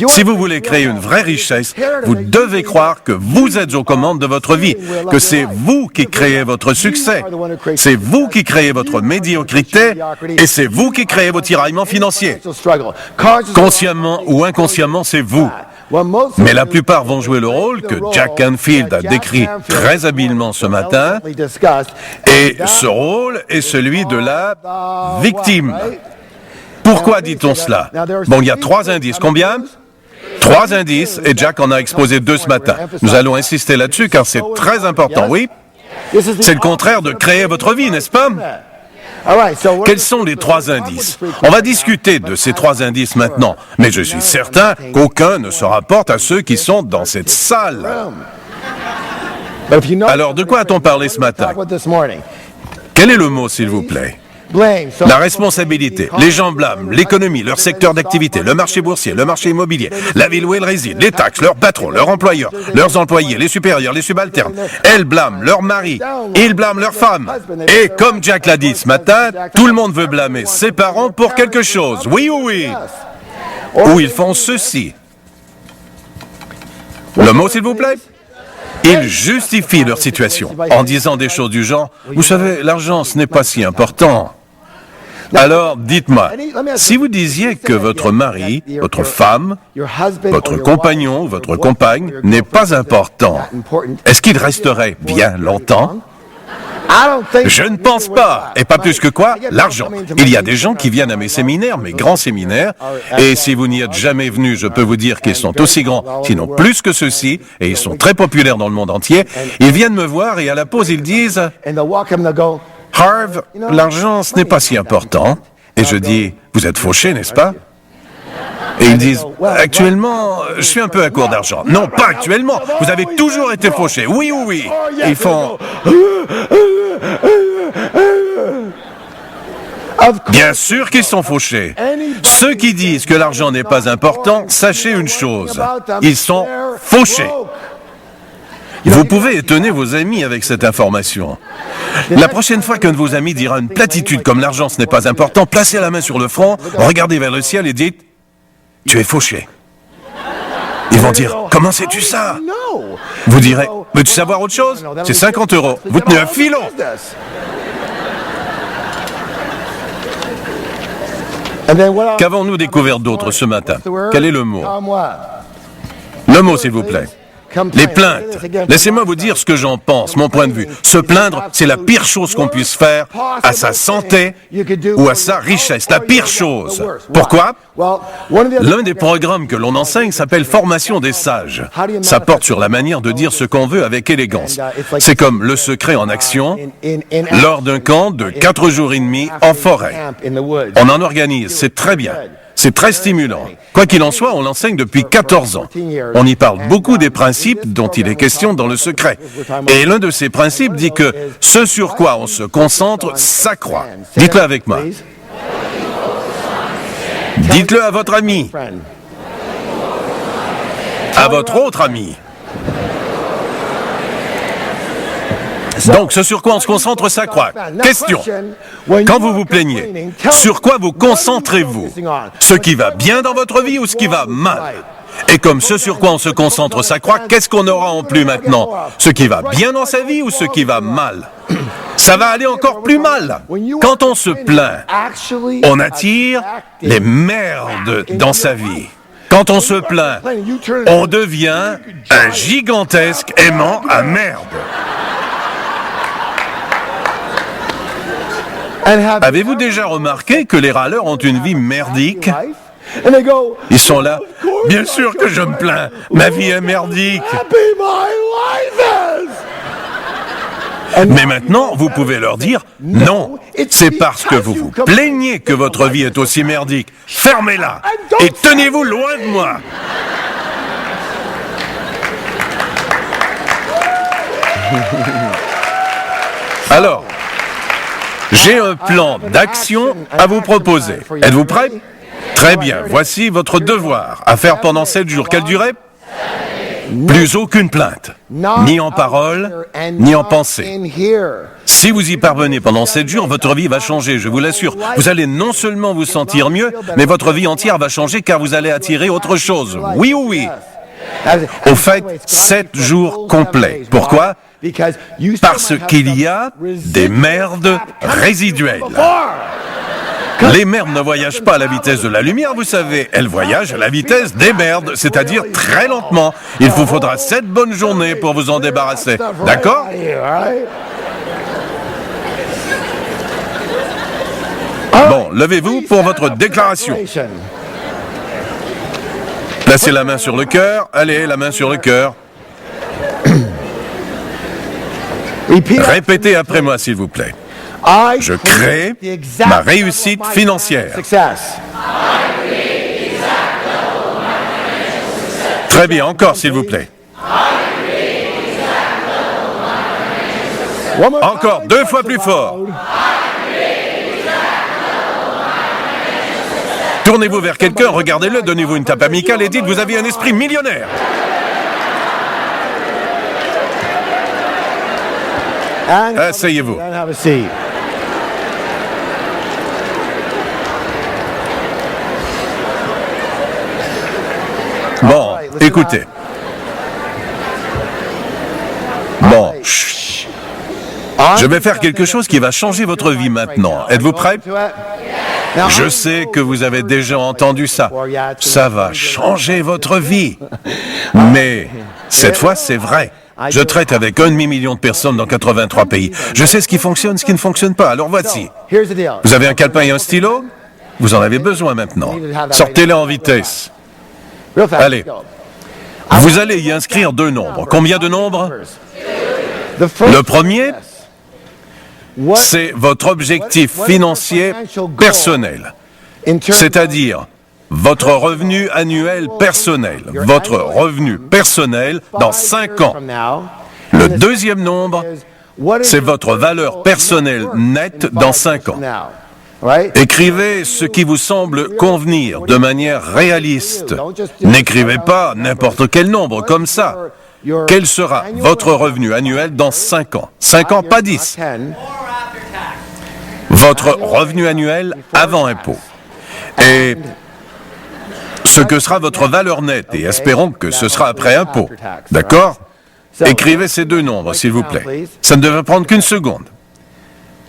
Si vous voulez créer une vraie richesse, vous devez croire que vous êtes aux commandes de votre vie, que c'est vous qui créez votre succès, c'est vous qui créez votre médiocrité et c'est vous qui créez vos tiraillements financiers. Consciemment ou inconsciemment, c'est vous. Mais la plupart vont jouer le rôle que Jack Canfield a décrit très habilement ce matin, et ce rôle est celui de la victime. Pourquoi dit-on cela? Bon, il y a 3 indices. Combien? 3 indices, et Jack en a exposé 2 ce matin. Nous allons insister là-dessus car c'est très important, oui? C'est le contraire de créer votre vie, n'est-ce pas? Quels sont les 3 indices? On va discuter de ces 3 indices maintenant, mais je suis certain qu'aucun ne se rapporte à ceux qui sont dans cette salle. Alors, de quoi a-t-on parlé ce matin? Quel est le mot, s'il vous plaît? La responsabilité. Les gens blâment l'économie, leur secteur d'activité, le marché boursier, le marché immobilier, la ville où elles résident, les taxes, leur patron, leur employeur, leurs employés, les supérieurs, les subalternes. Elles blâment leur mari, ils blâment leur femme. Et comme Jack l'a dit ce matin, tout le monde veut blâmer ses parents pour quelque chose. Oui ou oui? Ou ils font ceci. Le mot, s'il vous plaît? Ils justifient leur situation en disant des choses du genre « Vous savez, l'argent, ce n'est pas si important. » Alors, dites-moi, si vous disiez que votre mari, votre femme, votre compagnon ou votre compagne n'est pas important, est-ce qu'il resterait bien longtemps? Je ne pense pas. Et pas plus que quoi? L'argent. Il y a des gens qui viennent à mes séminaires, mes grands séminaires, et si vous n'y êtes jamais venu, je peux vous dire qu'ils sont aussi grands, sinon plus que ceux-ci, et ils sont très populaires dans le monde entier. Ils viennent me voir et à la pause, ils disent « Harv, l'argent, ce n'est pas si important. » Et je dis « Vous êtes fauché, n'est-ce pas? » Et ils disent « Actuellement, je suis un peu à court d'argent. » Non, pas actuellement. Vous avez toujours été fauché. Oui ou oui? Et ils font... Bien sûr qu'ils sont fauchés. Ceux qui disent que l'argent n'est pas important, sachez une chose. Ils sont fauchés. Vous pouvez étonner vos amis avec cette information. La prochaine fois qu'un de vos amis dira une platitude comme l'argent ce n'est pas important, placez la main sur le front, regardez vers le ciel et dites « Tu es fauché. » Ils vont dire, comment sais-tu ça? Vous direz, veux-tu savoir autre chose? C'est 50 €. Vous tenez un filon. Qu'avons-nous découvert d'autre ce matin? Quel est le mot? Le mot, s'il vous plaît. Les plaintes. Laissez-moi vous dire ce que j'en pense, mon point de vue. Se plaindre, c'est la pire chose qu'on puisse faire à sa santé ou à sa richesse. La pire chose. Pourquoi? L'un des programmes que l'on enseigne s'appelle Formation des sages. Ça porte sur la manière de dire ce qu'on veut avec élégance. C'est comme le secret en action lors d'un camp de 4 jours et demi en forêt. On en organise, c'est très bien. C'est très stimulant. Quoi qu'il en soit, on l'enseigne depuis 14 ans. On y parle beaucoup des principes dont il est question dans le secret. Et l'un de ces principes dit que ce sur quoi on se concentre s'accroît. Dites-le avec moi. Dites-le à votre ami. À votre autre ami. Donc, ce sur quoi on se concentre s'accroît. Question. Quand vous vous plaignez, sur quoi vous concentrez-vous? Ce qui va bien dans votre vie ou ce qui va mal? Et comme ce sur quoi on se concentre s'accroît, qu'est-ce qu'on aura en plus maintenant? Ce qui va bien dans sa vie ou ce qui va mal? Ça va aller encore plus mal. Quand on se plaint, on attire les merdes dans sa vie. Quand on se plaint, on devient un gigantesque aimant à merde. Avez-vous déjà remarqué que les râleurs ont une vie merdique? Ils sont là. Bien sûr que je me plains. Ma vie est merdique. Mais maintenant, vous pouvez leur dire, non, c'est parce que vous vous plaignez que votre vie est aussi merdique. Fermez-la et tenez-vous loin de moi. Alors, j'ai un plan d'action à vous proposer. Êtes-vous prêts? Très bien, voici votre devoir à faire pendant 7 jours. Quelle durée? Plus aucune plainte, ni en parole, ni en pensée. Si vous y parvenez pendant 7 jours, votre vie va changer, je vous l'assure. Vous allez non seulement vous sentir mieux, mais votre vie entière va changer car vous allez attirer autre chose. Oui ou oui? Au fait, 7 jours complets. Pourquoi? Parce qu'il y a des merdes résiduelles. Les merdes ne voyagent pas à la vitesse de la lumière, vous savez. Elles voyagent à la vitesse des merdes, c'est-à-dire très lentement. Il vous faudra 7 bonnes journées pour vous en débarrasser. D'accord? Bon, levez-vous pour votre déclaration. Placez la main sur le cœur. Allez, la main sur le cœur. Répétez après moi, s'il vous plaît. Je crée ma réussite financière. Très bien, encore, s'il vous plaît. Encore, 2 fois plus fort. Tournez-vous vers quelqu'un, regardez-le, donnez-vous une tape amicale et dites « Vous avez un esprit millionnaire ». Asseyez-vous. Bon, écoutez. Bon, chut. Je vais faire quelque chose qui va changer votre vie maintenant. Êtes-vous prêts? Je sais que vous avez déjà entendu ça. Ça va changer votre vie. Mais cette fois, c'est vrai. Je traite avec 1,5 million de personnes dans 83 pays. Je sais ce qui fonctionne, ce qui ne fonctionne pas. Alors voici. Vous avez un calepin et un stylo? Vous en avez besoin maintenant. Sortez-les en vitesse. Allez. Vous allez y inscrire 2 nombres. Combien de nombres? Le premier, c'est votre objectif financier personnel. C'est-à-dire votre revenu annuel personnel. Votre revenu personnel dans 5 ans. Le deuxième nombre, c'est votre valeur personnelle nette dans 5 ans. Écrivez ce qui vous semble convenir de manière réaliste. N'écrivez pas n'importe quel nombre comme ça. Quel sera votre revenu annuel dans 5 ans? 5 ans, pas 10. Votre revenu annuel avant impôt. Et ce que sera votre valeur nette, et espérons que ce sera après impôt. D'accord? Écrivez ces deux nombres, s'il vous plaît. Ça ne devrait prendre qu'une seconde.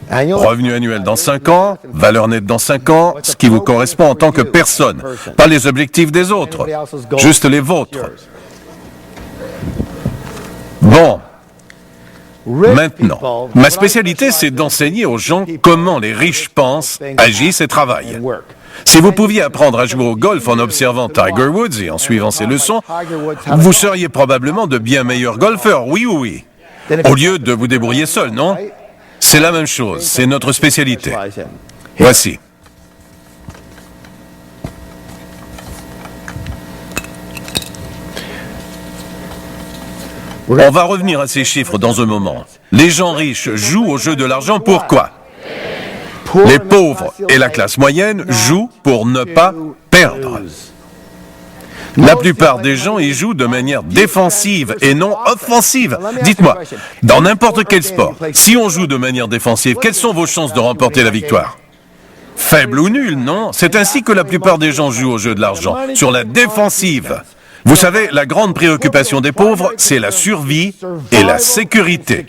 Revenu annuel dans 5 ans, valeur nette dans 5 ans, ce qui vous correspond en tant que personne, pas les objectifs des autres, juste les vôtres. Bon. Maintenant, ma spécialité, c'est d'enseigner aux gens comment les riches pensent, agissent et travaillent. Si vous pouviez apprendre à jouer au golf en observant Tiger Woods et en suivant ses leçons, vous seriez probablement de bien meilleurs golfeurs, oui ou oui. Au lieu de vous débrouiller seul, non? C'est la même chose, c'est notre spécialité. Voici. On va revenir à ces chiffres dans un moment. Les gens riches jouent au jeu de l'argent, pourquoi? Les pauvres et la classe moyenne jouent pour ne pas perdre. La plupart des gens y jouent de manière défensive et non offensive. Dites-moi, dans n'importe quel sport, si on joue de manière défensive, quelles sont vos chances de remporter la victoire? Faibles ou nulles, non? C'est ainsi que la plupart des gens jouent au jeu de l'argent, sur la défensive. Vous savez, la grande préoccupation des pauvres, c'est la survie et la sécurité.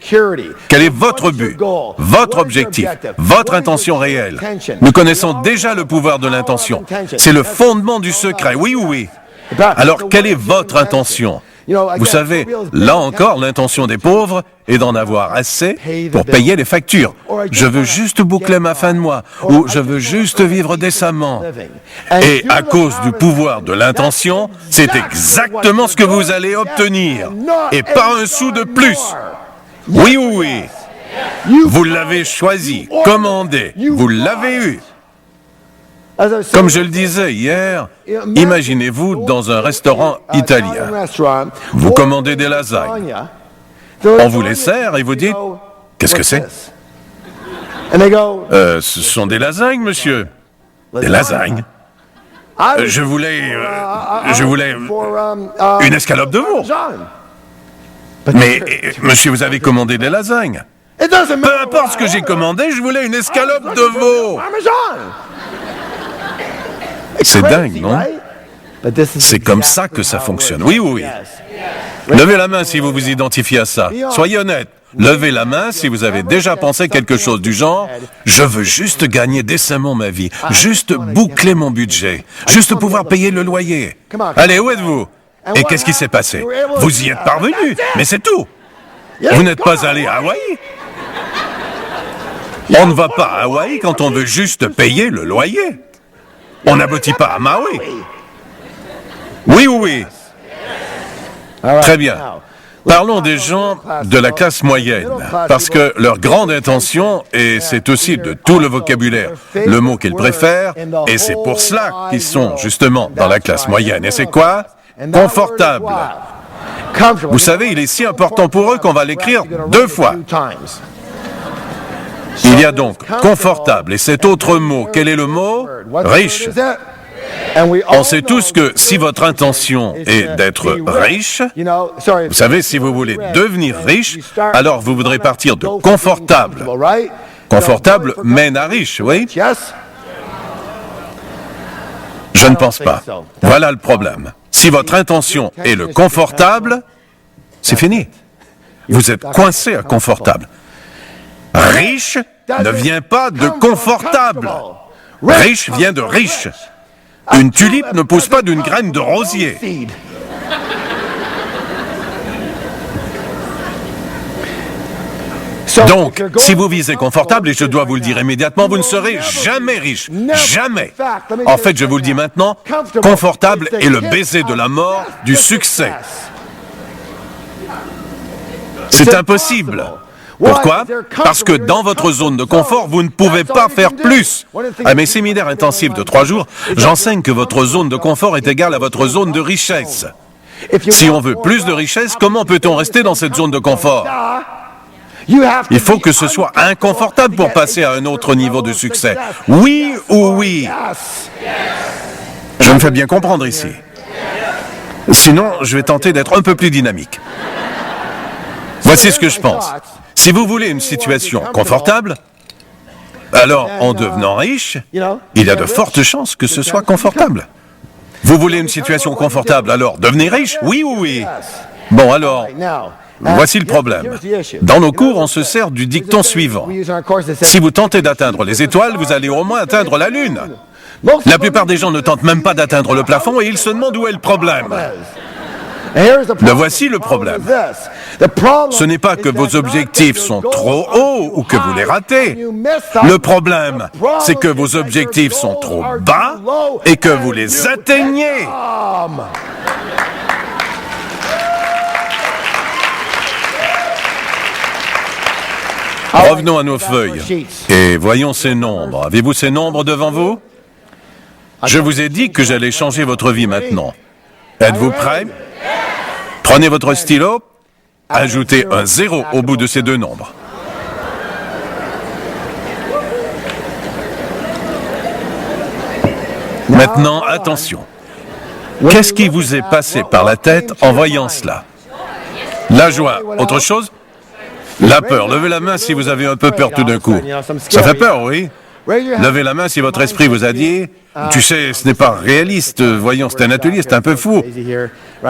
Quel est votre but, votre objectif, votre intention réelle? Nous connaissons déjà le pouvoir de l'intention. C'est le fondement du secret, oui ou oui? Alors, quelle est votre intention? Vous savez, là encore, l'intention des pauvres est d'en avoir assez pour payer les factures. Je veux juste boucler ma fin de mois, ou je veux juste vivre décemment. Et à cause du pouvoir de l'intention, c'est exactement ce que vous allez obtenir. Et pas un sou de plus. Oui ou oui? Vous l'avez choisi, commandé, vous l'avez eu. Comme je le disais hier, imaginez-vous dans un restaurant italien. Vous commandez des lasagnes. On vous les sert et vous dites, qu'est-ce que c'est? Ce sont des lasagnes, monsieur. Des lasagnes. Je voulais une escalope de veau. Mais, monsieur, vous avez commandé des lasagnes. Peu importe ce que j'ai commandé, je voulais une escalope de veau. C'est dingue, non? C'est comme ça que ça fonctionne. Oui ou oui? Levez la main si vous vous identifiez à ça. Soyez honnête. Levez la main si vous avez déjà pensé quelque chose du genre « Je veux juste gagner décemment ma vie, juste boucler mon budget, juste pouvoir payer le loyer. » Allez, où êtes-vous? Et qu'est-ce qui s'est passé? Vous y êtes parvenu, mais c'est tout. Vous n'êtes pas allé à Hawaï? On ne va pas à Hawaï quand on veut juste payer le loyer. On n'aboutit pas à Maui. Oui ou oui? Très bien. Parlons des gens de la classe moyenne, parce que leur grande intention, et c'est aussi de tout le vocabulaire, le mot qu'ils préfèrent, et c'est pour cela qu'ils sont justement dans la classe moyenne. Et c'est quoi? Confortable. Vous savez, il est si important pour eux qu'on va l'écrire 2 fois. Il y a donc confortable, et cet autre mot, quel est le mot? Riche. On sait tous que si votre intention est d'être riche, vous savez, si vous voulez devenir riche, alors vous voudrez partir de confortable. Confortable mène à riche, oui? Je ne pense pas. Voilà le problème. Si votre intention est le confortable, c'est fini. Vous êtes coincé à confortable. Riche ne vient pas de confortable. Riche vient de riche. Une tulipe ne pousse pas d'une graine de rosier. Donc, si vous visez confortable, et je dois vous le dire immédiatement, vous ne serez jamais riche. Jamais. En fait, je vous le dis maintenant, confortable est le baiser de la mort du succès. C'est impossible. Pourquoi? Parce que dans votre zone de confort, vous ne pouvez pas faire plus. À mes séminaires intensifs de 3 jours, j'enseigne que votre zone de confort est égale à votre zone de richesse. Si on veut plus de richesse, comment peut-on rester dans cette zone de confort? Il faut que ce soit inconfortable pour passer à un autre niveau de succès. Oui ou oui? Je me fais bien comprendre ici. Sinon, je vais tenter d'être un peu plus dynamique. Voici ce que je pense. Si vous voulez une situation confortable, alors en devenant riche, il y a de fortes chances que ce soit confortable. Vous voulez une situation confortable, alors devenez riche, oui ou oui? Bon alors, voici le problème. Dans nos cours, on se sert du dicton suivant. Si vous tentez d'atteindre les étoiles, vous allez au moins atteindre la Lune. La plupart des gens ne tentent même pas d'atteindre le plafond et ils se demandent où est le problème. Le voici le problème. Ce n'est pas que vos objectifs sont trop hauts ou que vous les ratez. Le problème, c'est que vos objectifs sont trop bas et que vous les atteignez. Revenons à nos feuilles et voyons ces nombres. Avez-vous ces nombres devant vous? Je vous ai dit que j'allais changer votre vie maintenant. Êtes-vous prêts? Prenez votre stylo, ajoutez un 0 au bout de ces deux nombres. Maintenant, attention. Qu'est-ce qui vous est passé par la tête en voyant cela? La joie, autre chose? La peur. Levez la main si vous avez un peu peur tout d'un coup. Ça fait peur, oui? Levez la main si votre esprit vous a dit « Tu sais, ce n'est pas réaliste, voyons, c'est un atelier, c'est un peu fou. »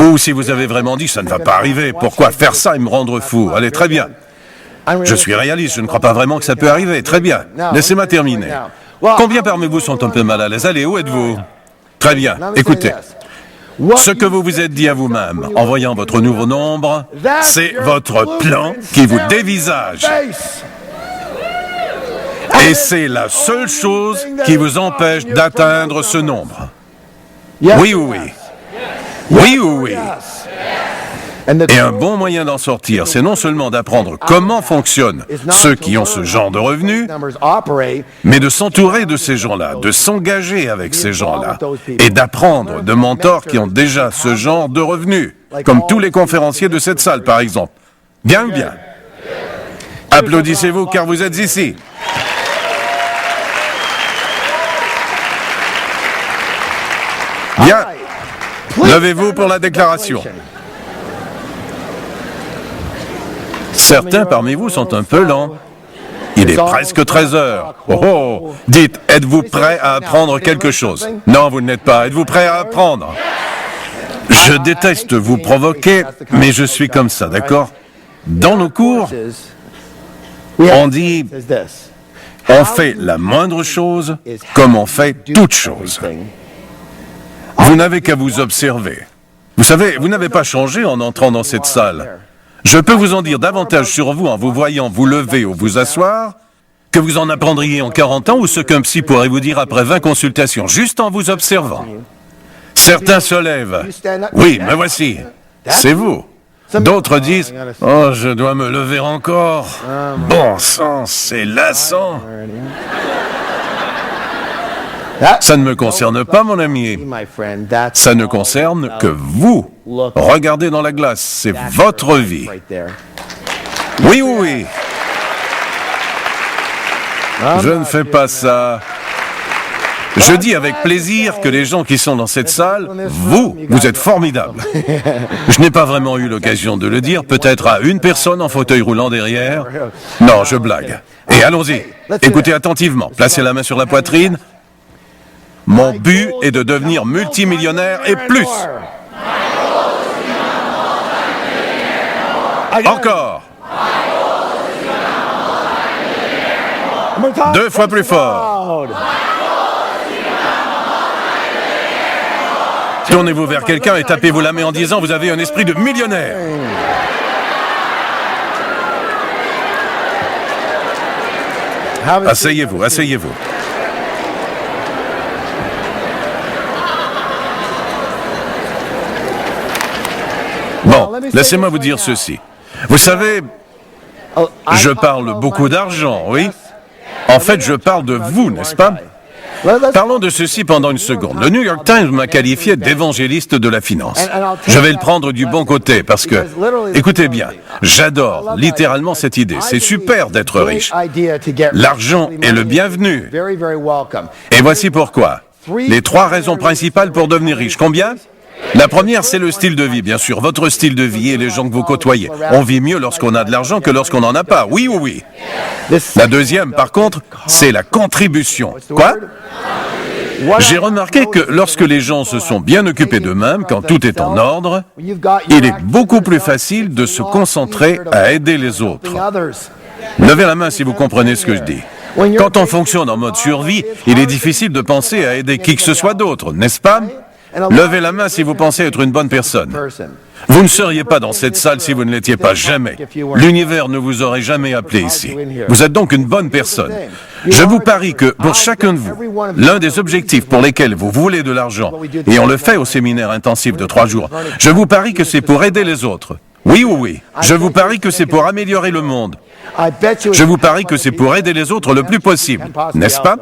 Ou si vous avez vraiment dit « Ça ne va pas arriver, pourquoi faire ça et me rendre fou ?» Allez, très bien. Je suis réaliste, je ne crois pas vraiment que ça peut arriver. Très bien. Laissez-moi terminer. Combien parmi vous sont un peu mal à l'aise? Allez, où êtes-vous? Très bien. Écoutez. Ce que vous vous êtes dit à vous-même en voyant votre nouveau nombre, c'est votre plan qui vous dévisage. Et c'est la seule chose qui vous empêche d'atteindre ce nombre. Oui ou oui? Oui ou oui? Et un bon moyen d'en sortir, c'est non seulement d'apprendre comment fonctionnent ceux qui ont ce genre de revenus, mais de s'entourer de ces gens-là, de s'engager avec ces gens-là, et d'apprendre de mentors qui ont déjà ce genre de revenus, comme tous les conférenciers de cette salle, par exemple. Bien ou bien? Applaudissez-vous car vous êtes ici. Bien. Levez-vous pour la déclaration. Certains parmi vous sont un peu lents. Il est presque 13 heures. Oh oh! Dites, êtes-vous prêt à apprendre quelque chose? Non, vous ne l'êtes pas. Êtes-vous prêt à apprendre? Je déteste vous provoquer, mais je suis comme ça, d'accord? Dans nos cours, on dit, on fait la moindre chose comme on fait toute chose. Vous n'avez qu'à vous observer. Vous savez, vous n'avez pas changé en entrant dans cette salle. Je peux vous en dire davantage sur vous en vous voyant vous lever ou vous asseoir que vous en apprendriez en 40 ans ou ce qu'un psy pourrait vous dire après 20 consultations, juste en vous observant. Certains se lèvent. Oui, me voici. C'est vous. D'autres disent « Oh, je dois me lever encore. Bon sang, c'est lassant. » Ça ne me concerne pas, mon ami. Ça ne concerne que vous. Regardez dans la glace, c'est votre vie. Oui ou oui? Je ne fais pas ça. Je dis avec plaisir que les gens qui sont dans cette salle, vous êtes formidables. Je n'ai pas vraiment eu l'occasion de le dire, peut-être à une personne en fauteuil roulant derrière. Non, je blague. Et allons-y. Écoutez attentivement. Placez la main sur la poitrine. Mon but est de devenir multimillionnaire et plus. Encore. 2 fois plus fort. Tournez-vous vers quelqu'un et tapez-vous la main en disant « Vous avez un esprit de millionnaire ». Asseyez-vous, asseyez-vous. Bon, laissez-moi vous dire ceci. Vous savez, je parle beaucoup d'argent, oui? En fait, je parle de vous, n'est-ce pas? Parlons de ceci pendant une seconde. Le New York Times m'a qualifié d'évangéliste de la finance. Je vais le prendre du bon côté parce que, écoutez bien, j'adore littéralement cette idée. C'est super d'être riche. L'argent est le bienvenu. Et voici pourquoi. Les 3 raisons principales pour devenir riche. Combien? La première, c'est le style de vie, bien sûr. Votre style de vie et les gens que vous côtoyez. On vit mieux lorsqu'on a de l'argent que lorsqu'on n'en a pas. Oui ou oui? La deuxième, par contre, c'est la contribution. Quoi? J'ai remarqué que lorsque les gens se sont bien occupés d'eux-mêmes, quand tout est en ordre, il est beaucoup plus facile de se concentrer à aider les autres. Levez la main si vous comprenez ce que je dis. Quand on fonctionne en mode survie, il est difficile de penser à aider qui que ce soit d'autre, n'est-ce pas? Levez la main si vous pensez être une bonne personne. Vous ne seriez pas dans cette salle si vous ne l'étiez pas, jamais. L'univers ne vous aurait jamais appelé ici. Vous êtes donc une bonne personne. Je vous parie que pour chacun de vous, l'un des objectifs pour lesquels vous voulez de l'argent, et on le fait au séminaire intensif de 3 jours, je vous parie que c'est pour aider les autres. Oui ou oui. Je vous parie que c'est pour améliorer le monde. Je vous parie que c'est pour aider les autres le plus possible, n'est-ce pas?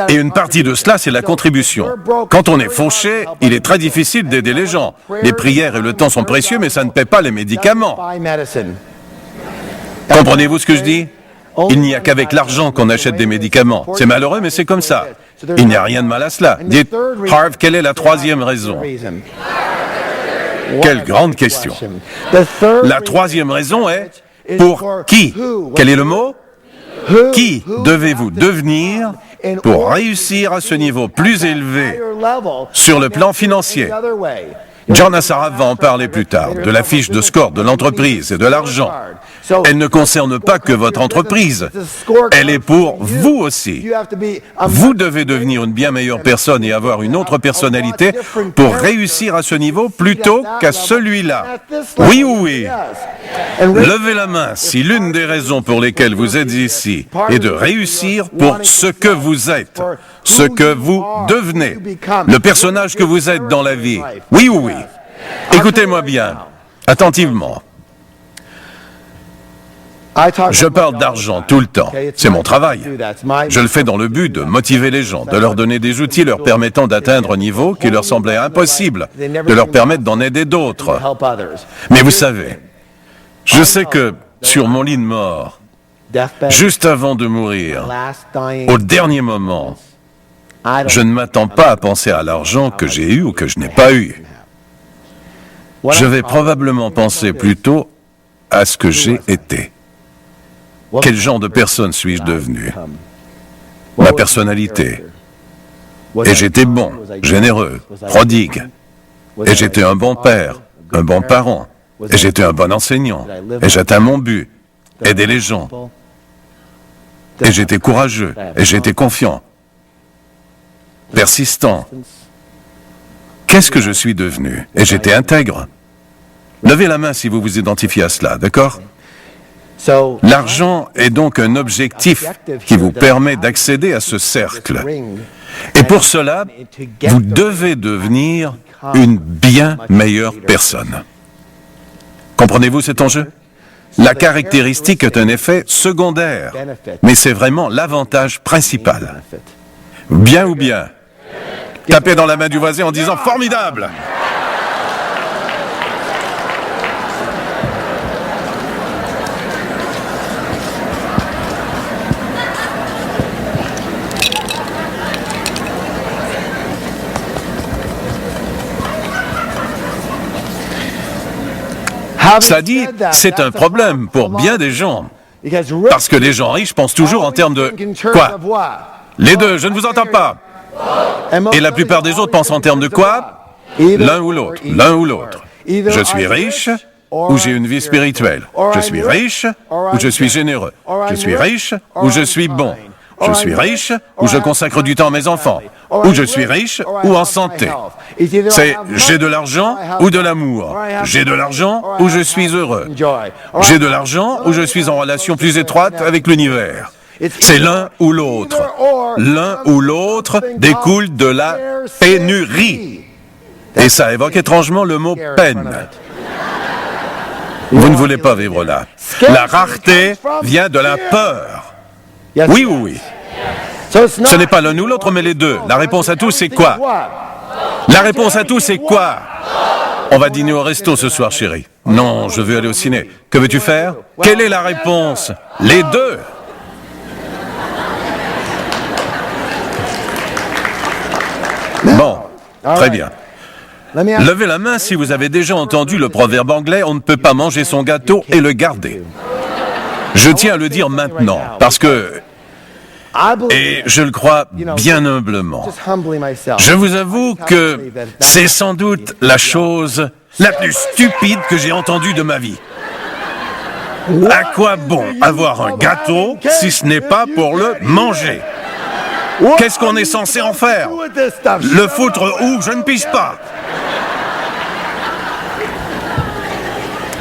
Et une partie de cela, c'est la contribution. Quand on est fauché, il est très difficile d'aider les gens. Les prières et le temps sont précieux, mais ça ne paie pas les médicaments. Comprenez-vous ce que je dis? Il n'y a qu'avec l'argent qu'on achète des médicaments. C'est malheureux, mais c'est comme ça. Il n'y a rien de mal à cela. Dites, Harv, quelle est la 3e raison? Quelle grande question. La 3e raison est pour qui? Quel est le mot? Qui devez-vous devenir pour réussir à ce niveau plus élevé sur le plan financier? John Assaraf va en parler plus tard, de la fiche de score de l'entreprise et de l'argent. Elle ne concerne pas que votre entreprise, elle est pour vous aussi. Vous devez devenir une bien meilleure personne et avoir une autre personnalité pour réussir à ce niveau plutôt qu'à celui-là. Oui ou oui? Levez la main si l'une des raisons pour lesquelles vous êtes ici est de réussir pour ce que vous êtes, ce que vous devenez, le personnage que vous êtes dans la vie. Oui ou oui? Écoutez-moi bien, attentivement. Je parle d'argent tout le temps. C'est mon travail. Je le fais dans le but de motiver les gens, de leur donner des outils leur permettant d'atteindre un niveau qui leur semblait impossible, de leur permettre d'en aider d'autres. Mais vous savez, je sais que sur mon lit de mort, juste avant de mourir, au dernier moment, je ne m'attends pas à penser à l'argent que j'ai eu ou que je n'ai pas eu. Je vais probablement penser plutôt à ce que j'ai été. Quel genre de personne suis-je devenu? Ma personnalité. Et j'étais bon, généreux, prodigue. Et j'étais un bon père, un bon parent. Et j'étais un bon enseignant. Et j'atteins mon but, aider les gens. Et j'étais courageux. Et j'étais confiant. Persistant. Qu'est-ce que je suis devenu? Et j'étais intègre. Levez la main si vous vous identifiez à cela, d'accord? L'argent est donc un objectif qui vous permet d'accéder à ce cercle. Et pour cela, vous devez devenir une bien meilleure personne. Comprenez-vous cet enjeu? La caractéristique est un effet secondaire, mais c'est vraiment l'avantage principal. Bien ou bien? Tapez dans la main du voisin en disant « Formidable !» Cela dit, c'est un problème pour bien des gens. Parce que les gens riches pensent toujours en termes de quoi? Les deux, je ne vous entends pas. Et la plupart des autres pensent en termes de quoi? L'un ou l'autre, l'un ou l'autre. Je suis riche ou j'ai une vie spirituelle. Je suis riche ou je suis généreux. Je suis riche ou je suis bon. Je suis riche ou je consacre du temps à mes enfants. Ou je suis riche ou en santé. C'est j'ai de l'argent ou de l'amour. J'ai de l'argent ou je suis heureux. J'ai de l'argent ou je suis en relation plus étroite avec l'univers. C'est l'un ou l'autre. L'un ou l'autre découle de la pénurie. Et ça évoque étrangement le mot peine. Vous ne voulez pas vivre là. La rareté vient de la peur. Oui ou oui? Ce n'est pas l'un ou l'autre, mais les deux. La réponse à tout, c'est quoi? La réponse à tout, c'est quoi? On va dîner au resto ce soir, chérie. Non, je veux aller au ciné. Que veux-tu faire? Quelle est la réponse? Les deux. Bon, très bien. Levez la main si vous avez déjà entendu le proverbe anglais « On ne peut pas manger son gâteau et le garder ». Je tiens à le dire maintenant, parce que Et je le crois bien humblement. Je vous avoue que c'est sans doute la chose la plus stupide que j'ai entendue de ma vie. À quoi bon avoir un gâteau si ce n'est pas pour le manger? Qu'est-ce qu'on est censé en faire? Le foutre où? Je ne pige pas.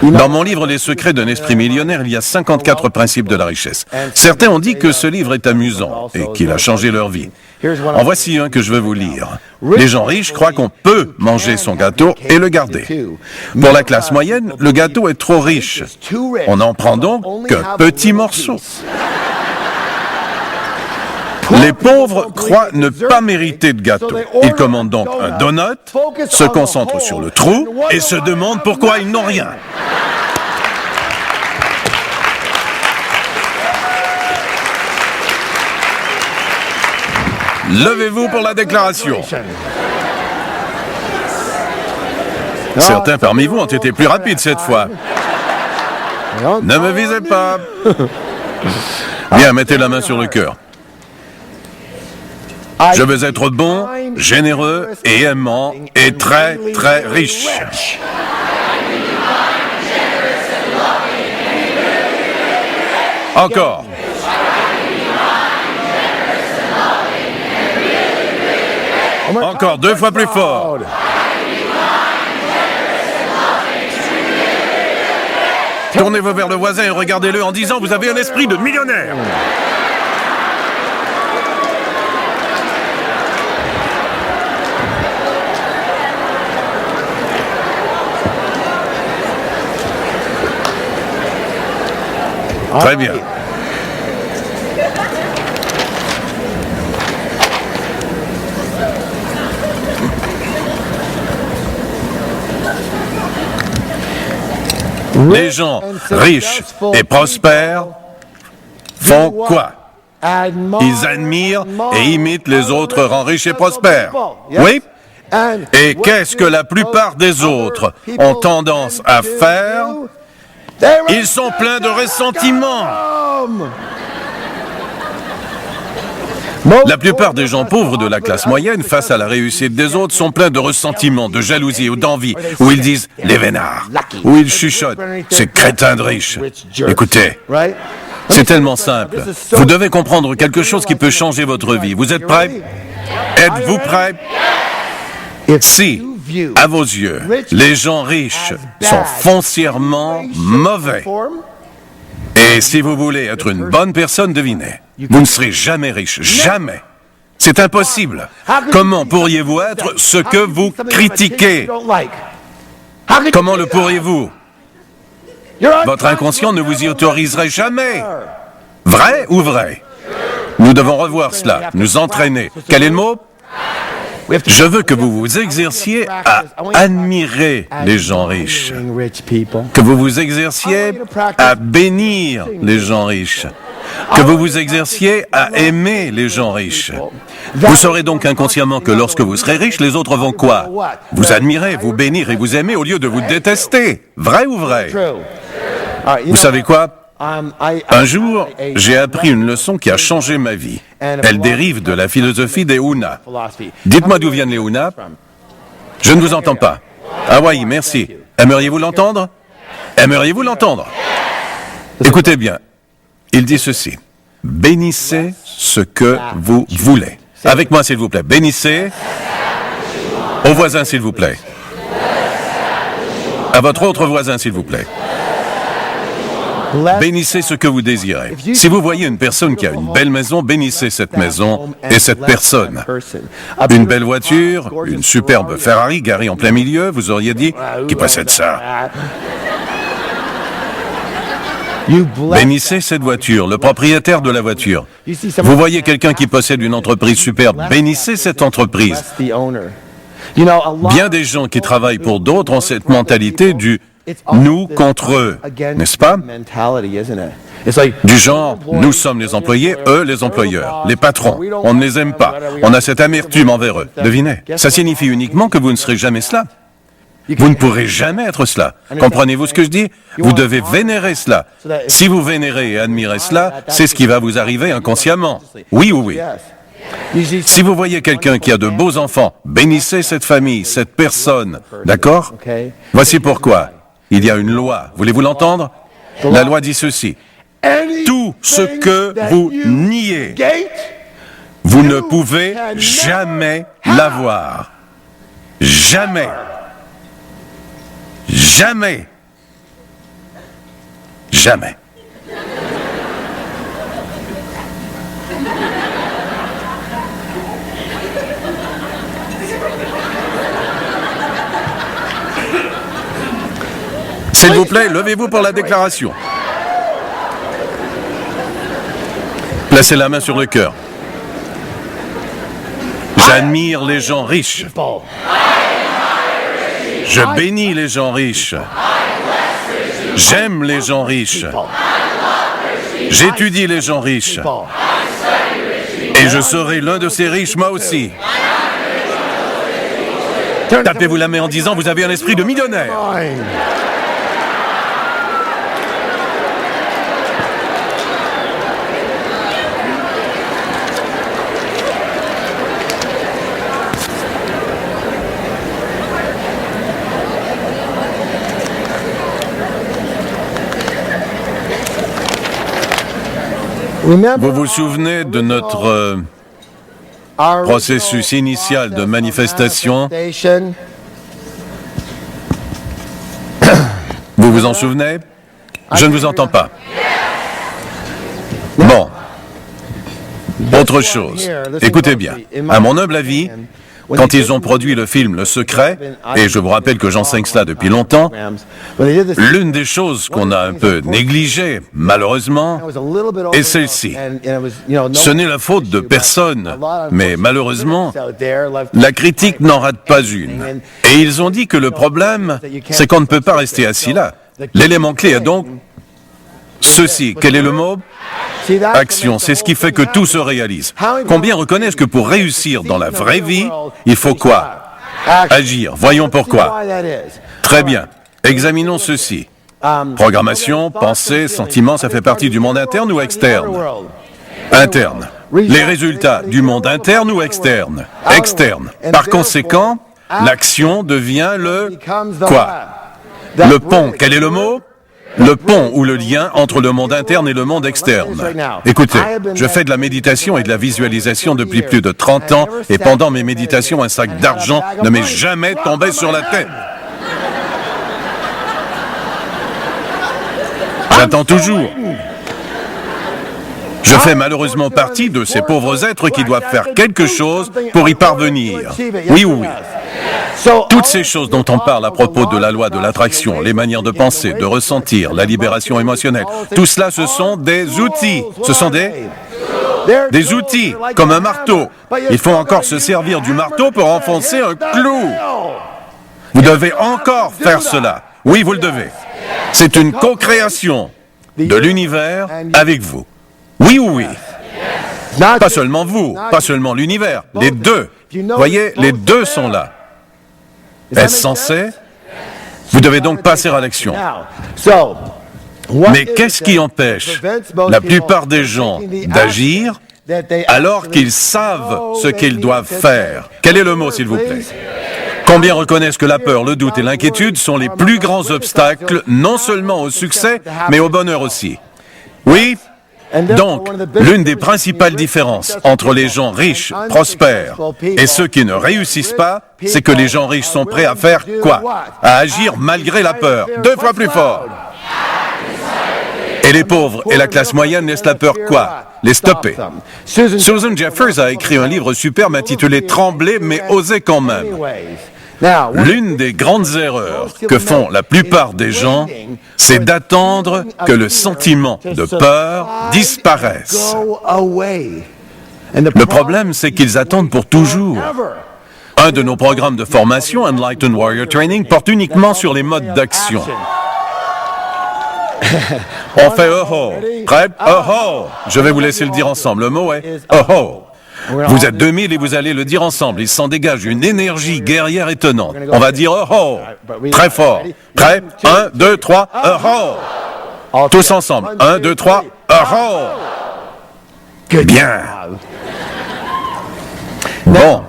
Dans mon livre « Les secrets d'un esprit millionnaire », il y a 54 principes de la richesse. Certains ont dit que ce livre est amusant et qu'il a changé leur vie. En voici un que je veux vous lire. Les gens riches croient qu'on peut manger son gâteau et le garder. Pour la classe moyenne, le gâteau est trop riche. On n'en prend donc qu'un petit morceau. Les pauvres croient ne pas mériter de gâteau. Ils commandent donc un donut, se concentrent sur le trou et se demandent pourquoi ils n'ont rien. Levez-vous pour la déclaration. Certains parmi vous ont été plus rapides cette fois. Ne me visez pas. Bien, mettez la main sur le cœur. Je veux être bon, généreux et aimant et très, très riche. Encore. Encore 2 fois plus fort. Tournez-vous vers le voisin et regardez-le en disant « Vous avez un esprit de millionnaire ». Très bien. Les gens riches et prospères font quoi? Ils admirent et imitent les autres rangs riches et prospères. Oui? Et qu'est-ce que la plupart des autres ont tendance à faire? Ils sont pleins de ressentiment. La plupart des gens pauvres de la classe moyenne, face à la réussite des autres, sont pleins de ressentiment, de jalousie ou d'envie, où ils disent « les vénards », où ils chuchotent « ces crétins de riches ». Écoutez, c'est tellement simple. Vous devez comprendre quelque chose qui peut changer votre vie. Vous êtes prêts? Êtes-vous prêts? Si, à vos yeux, les gens riches sont foncièrement mauvais, et si vous voulez être une bonne personne, devinez, vous ne serez jamais riche, jamais. C'est impossible. Comment pourriez-vous être ce que vous critiquez? Comment le pourriez-vous? Votre inconscient ne vous y autoriserait jamais. Vrai ou vrai? Nous devons revoir cela, nous entraîner. Quel est le mot? Je veux que vous vous exerciez à admirer les gens riches, que vous vous exerciez à bénir les gens riches, que vous vous exerciez à aimer les gens riches. Vous saurez donc inconsciemment que lorsque vous serez riche, les autres vont quoi? Vous admirer, vous bénir et vous aimer au lieu de vous détester. Vrai ou vrai? Vous savez quoi? Un jour, j'ai appris une leçon qui a changé ma vie. Elle dérive de la philosophie des Huna. Dites-moi d'où viennent les Huna? Je ne vous entends pas. Ah oui, merci. Aimeriez-vous l'entendre? Aimeriez-vous l'entendre? Écoutez bien. Il dit ceci. Bénissez ce que vous voulez. Avec moi, s'il vous plaît. Bénissez. Au voisin, s'il vous plaît. À votre autre voisin, s'il vous plaît. Bénissez ce que vous désirez. Si vous voyez une personne qui a une belle maison, bénissez cette maison et cette personne. Une belle voiture, une superbe Ferrari garée en plein milieu, vous auriez dit « Qui possède ça ?» Bénissez cette voiture, le propriétaire de la voiture. Vous voyez quelqu'un qui possède une entreprise superbe, bénissez cette entreprise. Bien des gens qui travaillent pour d'autres ont cette mentalité du « nous contre eux », n'est-ce pas? Du genre, nous sommes les employés, eux les employeurs, les patrons. On ne les aime pas. On a cette amertume envers eux. Devinez, ça signifie uniquement que vous ne serez jamais cela. Vous ne pourrez jamais être cela. Comprenez-vous ce que je dis? Vous devez vénérer cela. Si vous vénérez et admirez cela, c'est ce qui va vous arriver inconsciemment. Oui ou oui. Si vous voyez quelqu'un qui a de beaux enfants, bénissez cette famille, cette personne. D'accord? Voici pourquoi. Il y a une loi. Voulez-vous l'entendre? La loi dit ceci. Tout ce que vous niez, vous ne pouvez jamais l'avoir. Jamais. Jamais. Jamais. S'il vous plaît, levez-vous pour la déclaration. Placez la main sur le cœur. J'admire les gens riches. Je bénis les gens riches. J'aime les gens riches. J'étudie les gens riches. Et je serai l'un de ces riches, moi aussi. Tapez-vous la main en disant, vous avez un esprit de millionnaire. Vous vous souvenez de notre processus initial de manifestation? Vous vous en souvenez? Je ne vous entends pas. Bon. Autre chose. Écoutez bien. À mon humble avis, quand ils ont produit le film Le Secret, et je vous rappelle que j'enseigne cela depuis longtemps, l'une des choses qu'on a un peu négligées, malheureusement, est celle-ci. Ce n'est la faute de personne, mais malheureusement, la critique n'en rate pas une. Et ils ont dit que le problème, c'est qu'on ne peut pas rester assis là. L'élément clé est donc ceci. Quel est le mot? Action, c'est ce qui fait que tout se réalise. Combien reconnaissent que pour réussir dans la vraie vie, il faut quoi? Agir. Voyons pourquoi. Très bien. Examinons ceci. Programmation, pensée, sentiment, ça fait partie du monde interne ou externe? Interne. Les résultats du monde interne ou externe? Externe. Par conséquent, l'action devient le quoi? Le pont. Quel est le mot? Le pont ou le lien entre le monde interne et le monde externe. Écoutez, je fais de la méditation et de la visualisation depuis plus de 30 ans et pendant mes méditations, un sac d'argent ne m'est jamais tombé sur la tête. J'attends toujours. Je fais malheureusement partie de ces pauvres êtres qui doivent faire quelque chose pour y parvenir. Oui ou oui. Toutes ces choses dont on parle à propos de la loi de l'attraction, les manières de penser, de ressentir, la libération émotionnelle, tout cela, ce sont des outils. Ce sont des outils, comme un marteau. Il faut encore se servir du marteau pour enfoncer un clou. Vous devez encore faire cela. Oui, vous le devez. C'est une co-création de l'univers avec vous. Oui ou oui? Pas seulement vous, pas seulement l'univers, les deux. Voyez, les deux sont là. Est-ce sensé? Vous devez donc passer à l'action. Mais qu'est-ce qui empêche la plupart des gens d'agir alors qu'ils savent ce qu'ils doivent faire? Quel est le mot, s'il vous plaît? Combien reconnaissent que la peur, le doute et l'inquiétude sont les plus grands obstacles, non seulement au succès, mais au bonheur aussi? Oui? Donc, l'une des principales différences entre les gens riches, prospères, et ceux qui ne réussissent pas, c'est que les gens riches sont prêts à faire quoi? À agir malgré la peur. 2 fois plus fort. Et les pauvres et la classe moyenne laissent la peur quoi? Les stopper. Susan Jeffers a écrit un livre superbe intitulé « Trembler, mais oser quand même ». L'une des grandes erreurs que font la plupart des gens, c'est d'attendre que le sentiment de peur disparaisse. Le problème, c'est qu'ils attendent pour toujours. Un de nos programmes de formation, Enlightened Warrior Training, porte uniquement sur les modes d'action. On fait « oh-oh ». Prêt? « Oh-oh ». Je vais vous laisser le dire ensemble. Le mot est « oh-oh ». Vous êtes 2000 et vous allez le dire ensemble. Il s'en dégage une énergie guerrière étonnante. On va dire oh oh, très fort. Prêt? 1, 2, 3, oh. Tous ensemble. 1, 2, 3, oh. Bien. Bon.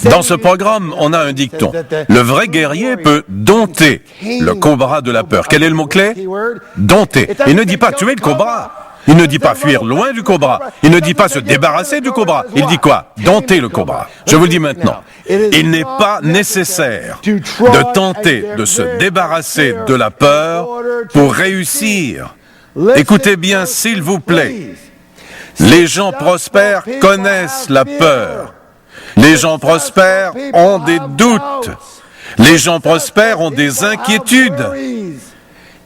Dans ce programme, on a un dicton. Le vrai guerrier peut dompter le cobra de la peur. Quel est le mot-clé? Dompter. Il ne dit pas tuer le cobra. Il ne dit pas fuir loin du cobra. Il ne dit pas se débarrasser du cobra. Il dit quoi? Dompter le cobra. Je vous le dis maintenant. Il n'est pas nécessaire de tenter de se débarrasser de la peur pour réussir. Écoutez bien, s'il vous plaît. Les gens prospères connaissent la peur. Les gens prospères ont des doutes. Les gens prospères ont des inquiétudes.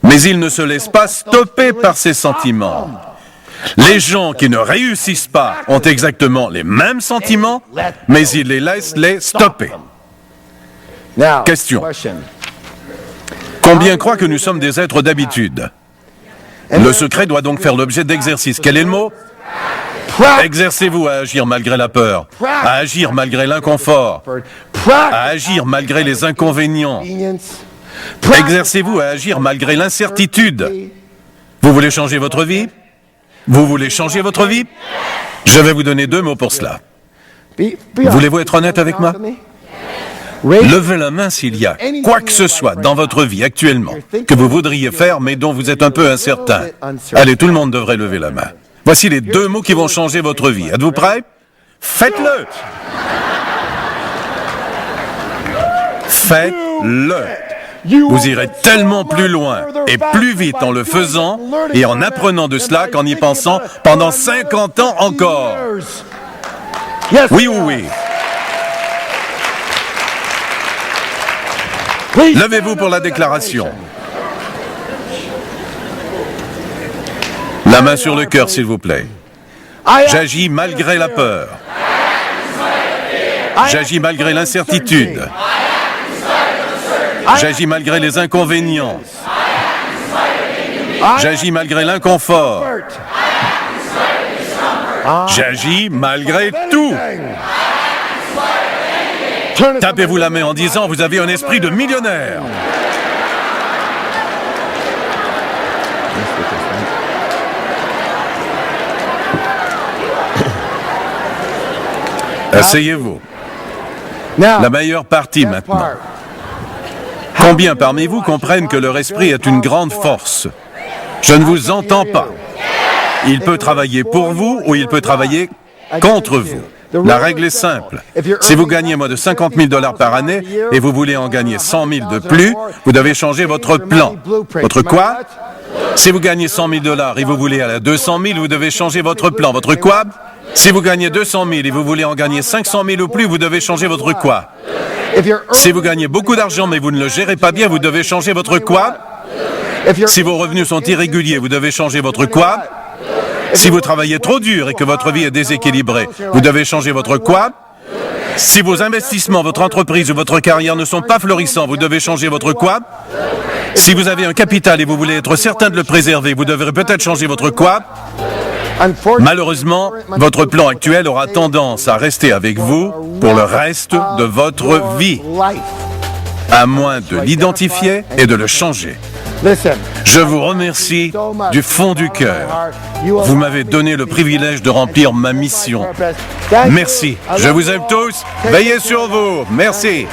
Mais ils ne se laissent pas stopper par ces sentiments. Les gens qui ne réussissent pas ont exactement les mêmes sentiments, mais ils les laissent les stopper. Question. Combien croient que nous sommes des êtres d'habitude? Le secret doit donc faire l'objet d'exercices. Quel est le mot? Exercez-vous à agir malgré la peur, à agir malgré l'inconfort, à agir malgré les inconvénients. Exercez-vous à agir malgré l'incertitude. Vous voulez changer votre vie? Vous voulez changer votre vie? Je vais vous donner 2 mots pour cela. Voulez-vous être honnête avec moi? Levez la main s'il y a quoi que ce soit dans votre vie actuellement que vous voudriez faire mais dont vous êtes un peu incertain. Allez, tout le monde devrait lever la main. Voici les 2 mots qui vont changer votre vie. Êtes-vous prêts? Faites-le! Faites-le! Vous irez tellement plus loin et plus vite en le faisant et en apprenant de cela qu'en y pensant pendant 50 ans encore. Oui ou oui? Levez-vous pour la déclaration. La main sur le cœur, s'il vous plaît. J'agis malgré la peur. J'agis malgré l'incertitude. J'agis malgré les inconvénients. J'agis malgré l'inconfort. J'agis malgré tout. Tapez-vous la main en disant « Vous avez un esprit de millionnaire ». Asseyez-vous. La meilleure partie maintenant. Combien parmi vous comprennent que leur esprit est une grande force? Je ne vous entends pas. Il peut travailler pour vous ou il peut travailler contre vous. La règle est simple. Si vous gagnez moins de 50 000 $ par année et vous voulez en gagner 100 000 de plus, vous devez changer votre plan. Votre quoi? Si vous gagnez 100 000 $ et vous voulez aller à 200 000, vous devez changer votre plan. Votre quoi? Si vous gagnez 200 000 et vous voulez en gagner 500 000 ou plus, vous devez changer votre quoi? Si vous gagnez beaucoup d'argent mais vous ne le gérez pas bien, vous devez changer votre quoi? Si vos revenus sont irréguliers, vous devez changer votre quoi? Si vous travaillez trop dur et que votre vie est déséquilibrée, vous devez changer votre quoi? Si vos investissements, votre entreprise ou votre carrière ne sont pas florissants, vous devez changer votre quoi? Si vous avez un capital et vous voulez être certain de le préserver, vous devrez peut-être changer votre quoi? Malheureusement, votre plan actuel aura tendance à rester avec vous pour le reste de votre vie, à moins de l'identifier et de le changer. Je vous remercie du fond du cœur. Vous m'avez donné le privilège de remplir ma mission. Merci. Je vous aime tous. Veillez sur vous. Merci.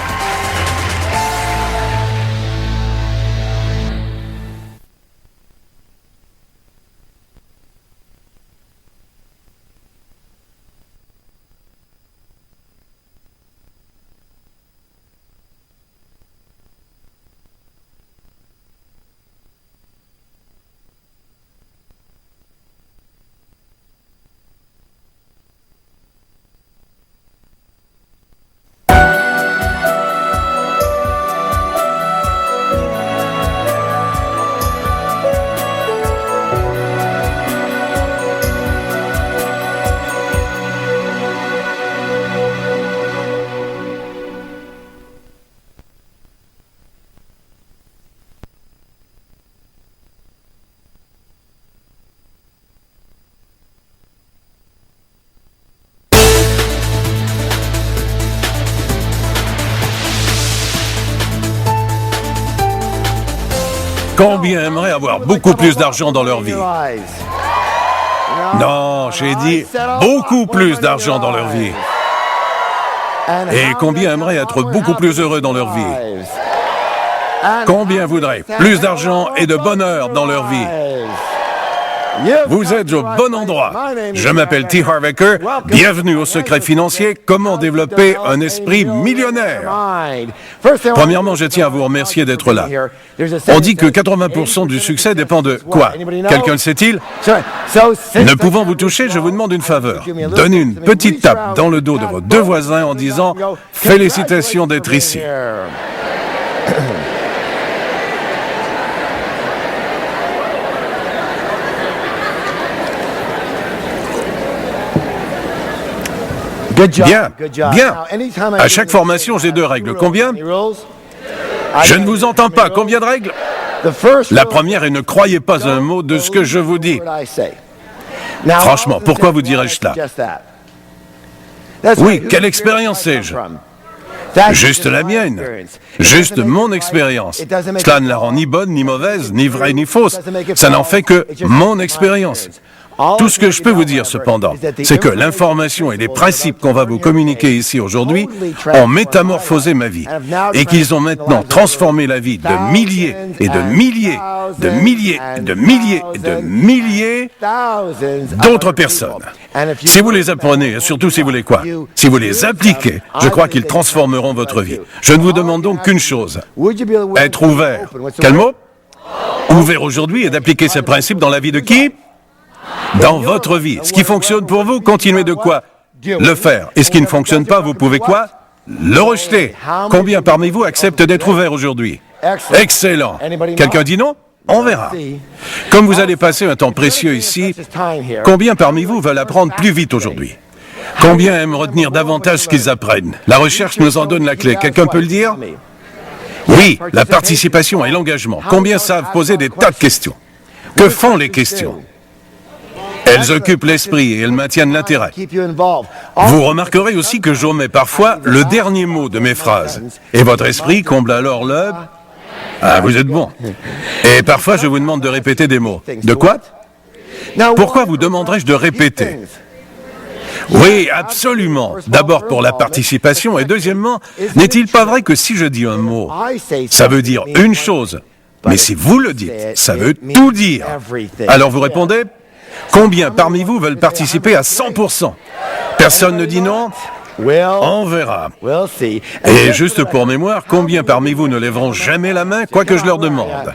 Combien aimeraient avoir beaucoup plus d'argent dans leur vie? Non, j'ai dit beaucoup plus d'argent dans leur vie. Et combien aimeraient être beaucoup plus heureux dans leur vie? Combien voudraient plus d'argent et de bonheur dans leur vie? Vous êtes au bon endroit. Je m'appelle T. Harv Eker. Bienvenue au Secret financier. Comment développer un esprit millionnaire? Premièrement, je tiens à vous remercier d'être là. On dit que 80% du succès dépend de quoi? Quelqu'un le sait-il? Ne pouvant vous toucher, je vous demande une faveur. Donnez une petite tape dans le dos de vos deux voisins en disant « Félicitations d'être ici ». Bien, bien. À chaque formation, j'ai 2 règles. Combien? Je ne vous entends pas. Combien de règles? La première est ne croyez pas un mot de ce que je vous dis. Franchement, pourquoi vous dirais-je cela? Oui, quelle expérience ai-je? Juste la mienne. Juste mon expérience. Cela ne la rend ni bonne, ni mauvaise, ni vraie, ni fausse. Ça n'en fait que mon expérience. Tout ce que je peux vous dire, cependant, c'est que l'information et les principes qu'on va vous communiquer ici aujourd'hui ont métamorphosé ma vie et qu'ils ont maintenant transformé la vie de milliers et de milliers, de milliers, de milliers et de milliers d'autres personnes. Si vous les apprenez, et surtout si vous les quoi? Si vous les appliquez, je crois qu'ils transformeront votre vie. Je ne vous demande donc qu'une chose, être ouvert. Quel mot? Ouvert aujourd'hui et d'appliquer ces principes dans la vie de qui? Dans votre vie. Ce qui fonctionne pour vous, continuez de quoi? Le faire. Et ce qui ne fonctionne pas, vous pouvez quoi? Le rejeter. Combien parmi vous acceptent d'être ouverts aujourd'hui? Excellent. Quelqu'un dit non? On verra. Comme vous allez passer un temps précieux ici, combien parmi vous veulent apprendre plus vite aujourd'hui? Combien aiment retenir davantage ce qu'ils apprennent? La recherche nous en donne la clé. Quelqu'un peut le dire? Oui, la participation et l'engagement. Combien savent poser des tas de questions? Que font les questions? Elles occupent l'esprit et elles maintiennent l'intérêt. Vous remarquerez aussi que j'omets parfois le dernier mot de mes phrases. Et votre esprit comble alors le... Ah, vous êtes bon. Et parfois, je vous demande de répéter des mots. De quoi? Pourquoi vous demanderais-je de répéter? Oui, absolument. D'abord pour la participation et deuxièmement, n'est-il pas vrai que si je dis un mot, ça veut dire une chose, mais si vous le dites, ça veut tout dire. Alors vous répondez? Combien parmi vous veulent participer à 100%? Personne ne dit non? On verra. Et juste pour mémoire, combien parmi vous ne lèveront jamais la main, quoi que je leur demande?